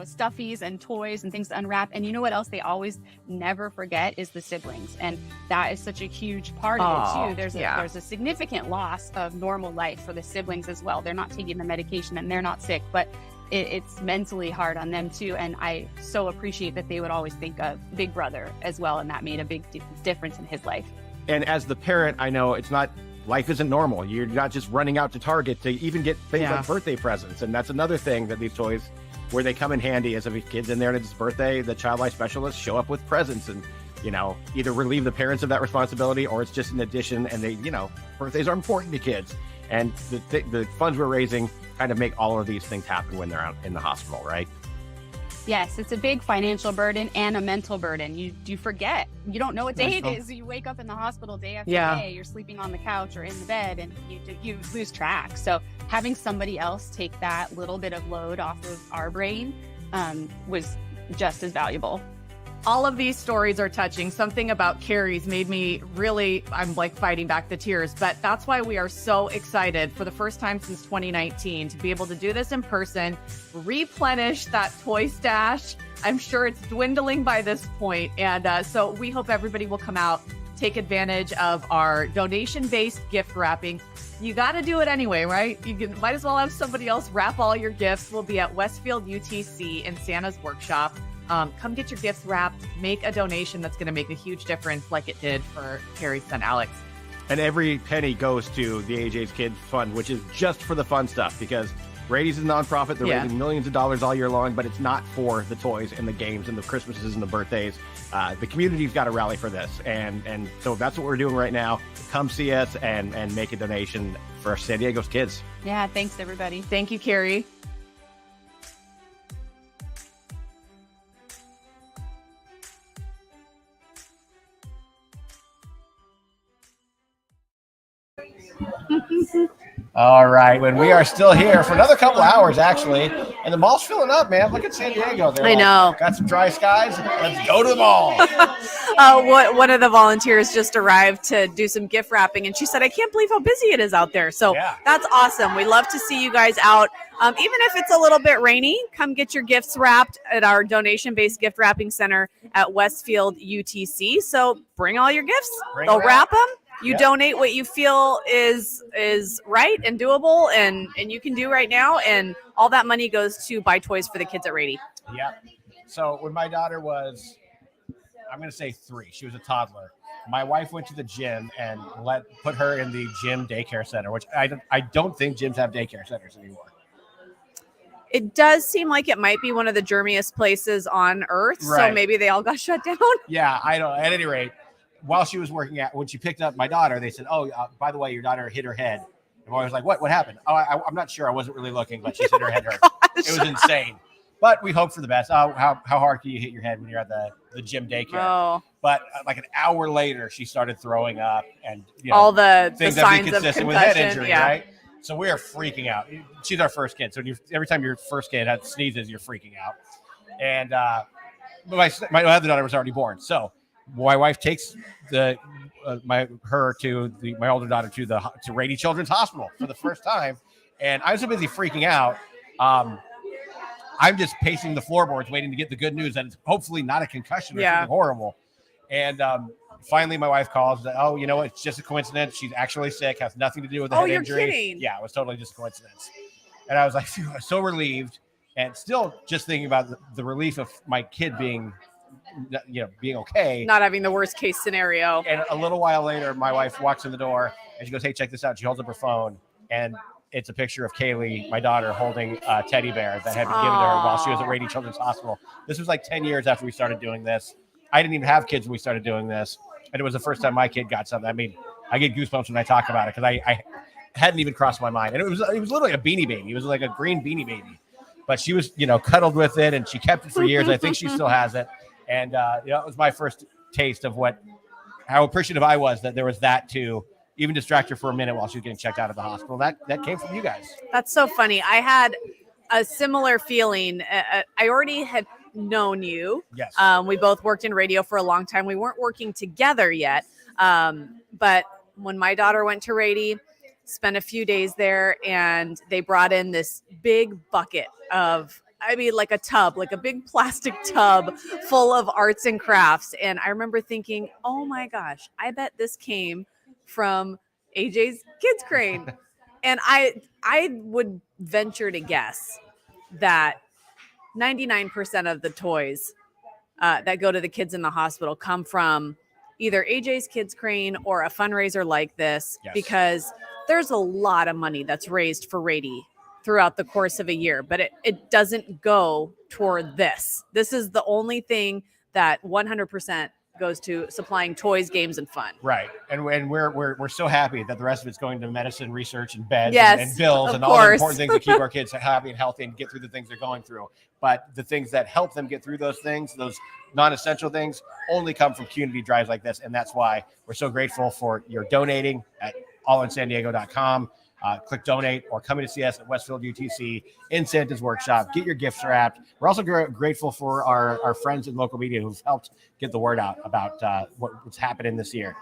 stuffies and toys and things to unwrap. And you know what else they always never forget is the siblings, and that is such a huge part of it too. There's a significant loss of normal life for the siblings as well. They're not taking the medication and they're not sick, but it's mentally hard on them too. And I so appreciate that they would always think of Big Brother as well, and that made a big difference in his life. And as the parent, I know it's not, life isn't normal. You're not just running out to Target to even get things like birthday presents. And that's another thing that these toys, where they come in handy, as if a kid's in there and it's his birthday, the child life specialists show up with presents and, you know, either relieve the parents of that responsibility, or it's just an addition. And they, you know, birthdays are important to kids. And the funds we're raising kind of make all of these things happen when they're out in the hospital, right? Yes, it's a big financial burden and a mental burden. You forget. You don't know what day it is. You wake up in the hospital day after day. You're sleeping on the couch or in the bed, and you lose track. So having somebody else take that little bit of load off of our brain was just as valuable. All of these stories are touching. Something about Carrie's made me really, I'm like fighting back the tears, but that's why we are so excited for the first time since 2019 to be able to do this in person, replenish that toy stash. I'm sure it's dwindling by this point. And so we hope everybody will come out, take advantage of our donation-based gift wrapping. You got to do it anyway, right? Might as well have somebody else wrap all your gifts. We'll be at Westfield UTC in Santa's workshop. Come get your gifts wrapped, make a donation that's going to make a huge difference like it did for Carrie's son, Alex. And every penny goes to the AJ's Kids Fund, which is just for the fun stuff, because Rady's a nonprofit. They're raising millions of dollars all year long, but it's not for the toys and the games and the Christmases and the birthdays. The community's got to rally for this. And so that's what we're doing right now. Come see us and make a donation for San Diego's kids. Yeah, thanks, everybody. Thank you, Carrie. All right, when we are still here for another couple hours, actually, and the mall's filling up, man. Look at San Diego. They're I know. got some dry skies. Let's go to the mall. One of the volunteers just arrived to do some gift wrapping, and she said, "I can't believe how busy it is out there." So that's awesome. We love to see you guys out. Even if it's a little bit rainy, come get your gifts wrapped at our donation-based gift wrapping center at Westfield UTC. So bring all your gifts. They'll wrap them. You donate what you feel is right and doable and you can do right now, and all that money goes to buy toys for the kids at Rady. Yeah. So when my daughter was, I'm going to say 3, she was a toddler, my wife went to the gym and put her in the gym daycare center, which I don't think gyms have daycare centers anymore. It does seem like it might be one of the germiest places on earth, so maybe they all got shut down. Yeah, I don't. At any rate, while she was working when she picked up my daughter, they said, "Oh, by the way, your daughter hit her head." And I was like, "What happened?" "Oh, I'm not sure. I wasn't really looking, but she hit her head hurt." It was insane. But we hope for the best. How hard can you hit your head when you're at the gym daycare? Oh. But like an hour later, she started throwing up, and all the things the that signs be consistent of with head concussion, injury, right? So we are freaking out. She's our first kid, so every time your first kid sneezes, you're freaking out. And my other daughter was already born, so my wife takes my older daughter to Rady Children's Hospital for the first time, and I was so busy freaking out. I'm just pacing the floorboards, waiting to get the good news that it's hopefully not a concussion or something horrible. And finally, my wife calls. "Oh, you know what? It's just a coincidence. She's actually sick. Has nothing to do with the head injury." Kidding. Yeah, it was totally just a coincidence. And I was like, phew, I was so relieved, and still just thinking about the relief of my kid being okay, not having the worst case scenario. And a little while later, my wife walks in the door and she goes, "Hey, check this out." She holds up her phone, and it's a picture of Kaylee, my daughter, holding a teddy bear that had been given to her while she was at Rady Children's Hospital. This was like 10 years after we started doing this. I didn't even have kids when we started doing this, and it was the first time my kid got something. I mean, I get goosebumps when I talk about it because I hadn't even crossed my mind. And it was literally a beanie baby. It was like a green beanie baby, but she was cuddled with it, and she kept it for years. I think she still has it, and it was my first taste of how appreciative I was that there was that to even distract her for a minute while she was getting checked out of the hospital. That came from you guys. That's so funny. I had a similar feeling. I already had known you. Yes. We both worked in radio for a long time. We weren't working together yet. But when my daughter went to Rady, spent a few days there, and they brought in this big bucket of, like a tub, like a big plastic tub full of arts and crafts. And I remember thinking, oh my gosh, I bet this came from AJ's Kids Crane. And I would venture to guess that 99% of the toys that go to the kids in the hospital come from either AJ's Kids Crane or a fundraiser like this, because there's a lot of money that's raised for Rady throughout the course of a year, but it doesn't go toward this. This is the only thing that 100% goes to supplying toys, games, and fun. Right. And we're so happy that the rest of it's going to medicine, research, and beds and bills and of all the course. important things that keep our kids happy and healthy and get through the things they're going through. But the things that help them get through those things, those non-essential things, only come from community drives like this. And that's why we're so grateful for your donating at allinsandiego.com. Click donate or coming to see us at Westfield UTC in Santa's Workshop. Get your gifts wrapped. We're also grateful for our friends in local media who've helped get the word out about what's happening this year.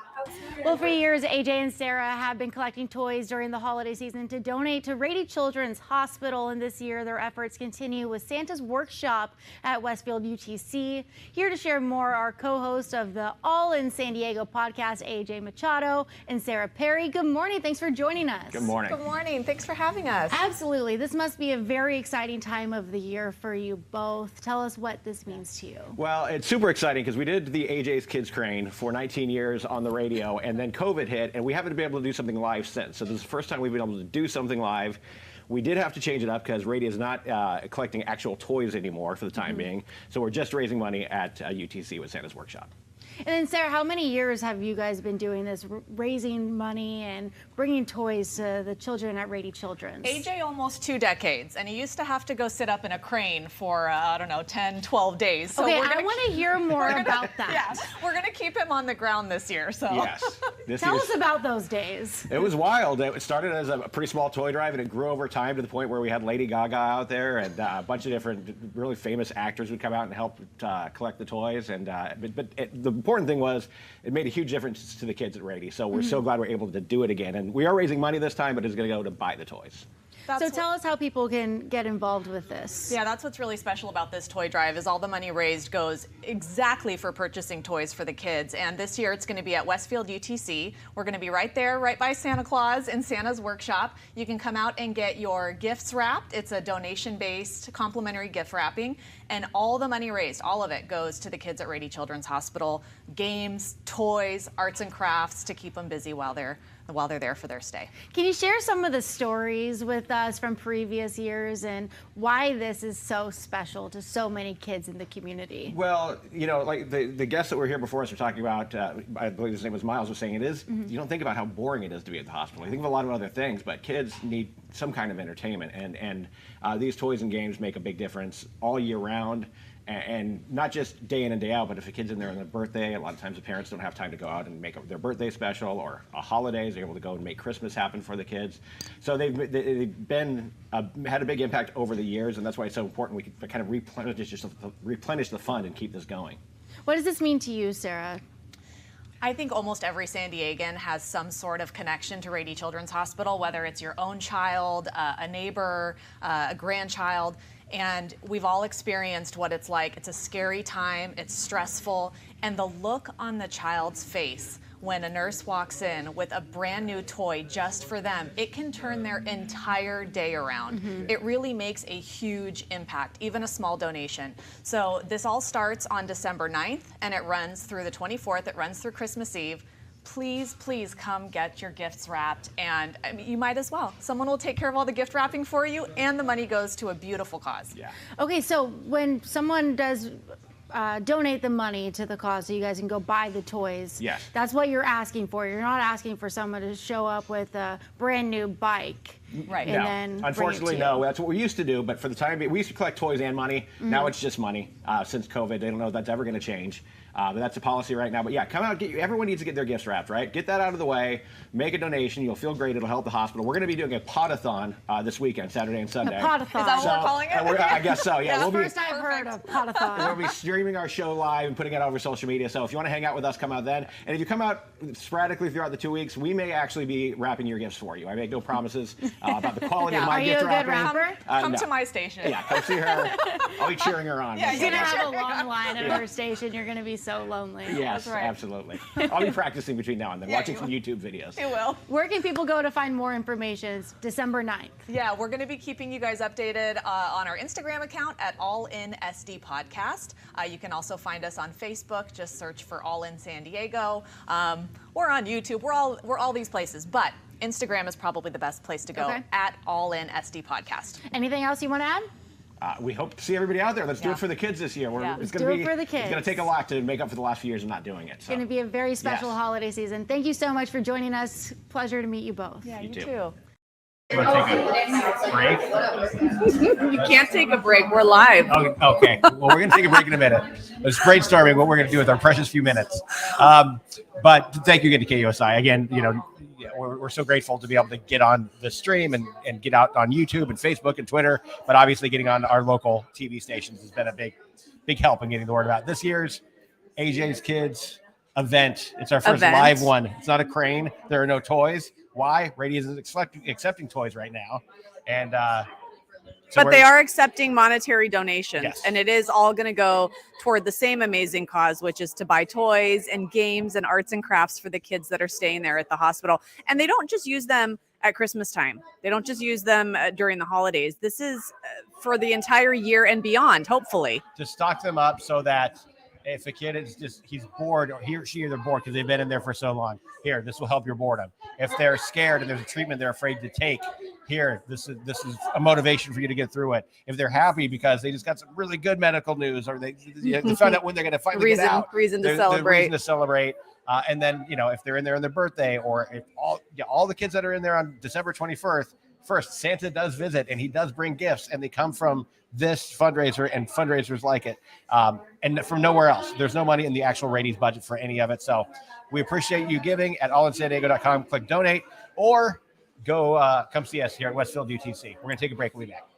Well, for years, AJ and Sarah have been collecting toys during the holiday season to donate to Rady Children's Hospital, and this year their efforts continue with Santa's Workshop at Westfield UTC. Here to share more, our co-host of the All in San Diego podcast, AJ Machado and Sarah Perry. Good morning. Thanks for joining us. Good morning. Good morning. Thanks for having us. Absolutely. This must be a very exciting time of the year for you both. Tell us what this means to you. Well, it's super exciting because we did the AJ's Kids Crane for 19 years on the radio, and then COVID hit, and we haven't been able to do something live since. So this is the first time we've been able to do something live. We did have to change it up because Rady is not collecting actual toys anymore for the time being. So we're just raising money at UTC with Santa's Workshop. And then Sarah, how many years have you guys been doing this, raising money and bringing toys to the children at Rady Children's? AJ almost 2 decades, and he used to have to go sit up in a crane for, I don't know, 10, 12 days. So okay, I want to hear more about that. Yeah, we're going to keep him on the ground this year. So Yes. Tell us about those days. It was wild. It started as a pretty small toy drive, and it grew over time to the point where we had Lady Gaga out there, and a bunch of different really famous actors would come out and help collect the toys. And the important thing was it made a huge difference to the kids at Rady. So we're so glad we're able to do it again. And we are raising money this time, but it's going to go to buy the toys. So tell us how people can get involved with this. Yeah, that's what's really special about this toy drive is all the money raised goes exactly for purchasing toys for the kids. And this year it's going to be at Westfield UTC. We're going to be right there, right by Santa Claus in Santa's workshop. You can come out and get your gifts wrapped. It's a donation-based complimentary gift wrapping. And all the money raised, all of it goes to the kids at Rady Children's Hospital. Games, toys, arts and crafts to keep them busy while they're there for their stay. Can you share some of the stories with us from previous years and why this is so special to so many kids in the community? Well, you know, like the guests that were here before us were talking about, I believe his name was Miles, was saying it is, you don't think about how boring it is to be at the hospital. You think of a lot of other things, but kids need some kind of entertainment. And these toys and games make a big difference all year round. And not just day in and day out, but if a kid's in there on their birthday, a lot of times the parents don't have time to go out and make their birthday special, or a holidays, they're able to go and make Christmas happen for the kids. So they've been had a big impact over the years, and that's why it's so important we can kind of replenish the fund and keep this going. What does this mean to you, Sarah? I think almost every San Diegan has some sort of connection to Rady Children's Hospital, whether it's your own child, a neighbor, a grandchild. And we've all experienced what it's like. It's a scary time, it's stressful, and the look on the child's face when a nurse walks in with a brand new toy just for them, it can turn their entire day around. It really makes a huge impact, even a small donation. So this all starts on December 9th, and it runs through the 24th. It runs through Christmas Eve. Please, please come get your gifts wrapped, and I mean, you might as well. Someone will take care of all the gift wrapping for you, and the money goes to a beautiful cause. Yeah. Okay, so when someone does donate the money to the cause so you guys can go buy the toys, yes, that's what you're asking for. You're not asking for someone to show up with a brand new bike. Right. And no. then Unfortunately, no. That's what we used to do, but for the time being, we used to collect toys and money. Now it's just money. Since COVID, they don't know if that's ever going to change. But that's a policy right now. But yeah, come out. Everyone needs to get their gifts wrapped, right? Get that out of the way. Make a donation. You'll feel great. It'll help the hospital. We're going to be doing a pot-a-thon this weekend, Saturday and Sunday. A pot-a-thon. Is that what we're calling it? I guess so. Yeah. That's the first I've heard of pot-a-thon. We'll be streaming our show live and putting it over social media. So if you want to hang out with us, come out then. And if you come out sporadically throughout the 2 weeks, we may actually be wrapping your gifts for you. I make no promises about the quality of my gift wrapping. Are you a good rapper? Come no. to my station. Yeah, come see her. I'll be cheering her on. Yeah, You're going to have a long line at her station. You're going to be so lonely. Yes, right. absolutely. I'll be practicing between now and then, watching some YouTube videos. You will. Where can people go to find more information? It's December 9th. Yeah, we're going to be keeping you guys updated on our Instagram account at All In SD Podcast. You can also find us on Facebook. Just search for All In San Diego. We're on YouTube. We're all these places, but Instagram is probably the best place to go, at All In SD Podcast. Anything else you want to add? We hope to see everybody out there. Let's do it for the kids this year. Let's do it for the kids. It's going to take a lot to make up for the last few years of not doing it. It's going to be a very special holiday season. Thank you so much for joining us. Pleasure to meet you both. Yeah, you too. too. You want to take a break? You can't take a break. We're live. Okay. Well, we're going to take a break in a minute. It's brainstorming what we're going to do with our precious few minutes. But thank you again to KUSI. Again, you know, we're so grateful to be able to get on the stream and get out on YouTube and Facebook and Twitter. But obviously getting on our local TV stations has been a big help in getting the word out. This year's AJ's Kids event. It's our first live one. It's not a crane. There are no toys. Why? Rady isn't accepting toys right now. And but they are accepting monetary donations, yes, and it is all going to go toward the same amazing cause, which is to buy toys and games and arts and crafts for the kids that are staying there at the hospital. And they don't just use them at Christmas time. They don't just use them during the holidays. This is for the entire year and beyond, hopefully. To stock them up so that If a kid is he's bored, or he or she either bored because they've been in there for so long, here, this will help your boredom. If they're scared and there's a treatment they're afraid to take, here, this is a motivation for you to get through it. If they're happy because they just got some really good medical news, or they found out when they're going to finally get out, reason to celebrate. Reason to celebrate. And then, if they're in there on their birthday, or if all the kids that are in there on December 21st, Santa does visit, and he does bring gifts, and they come from this fundraiser and fundraisers like it, and from nowhere else. There's no money in the actual Rady's budget for any of it. So we appreciate you giving at allinsandiego.com. Click donate, or go come see us here at Westfield UTC. We're going to take a break. We'll be back.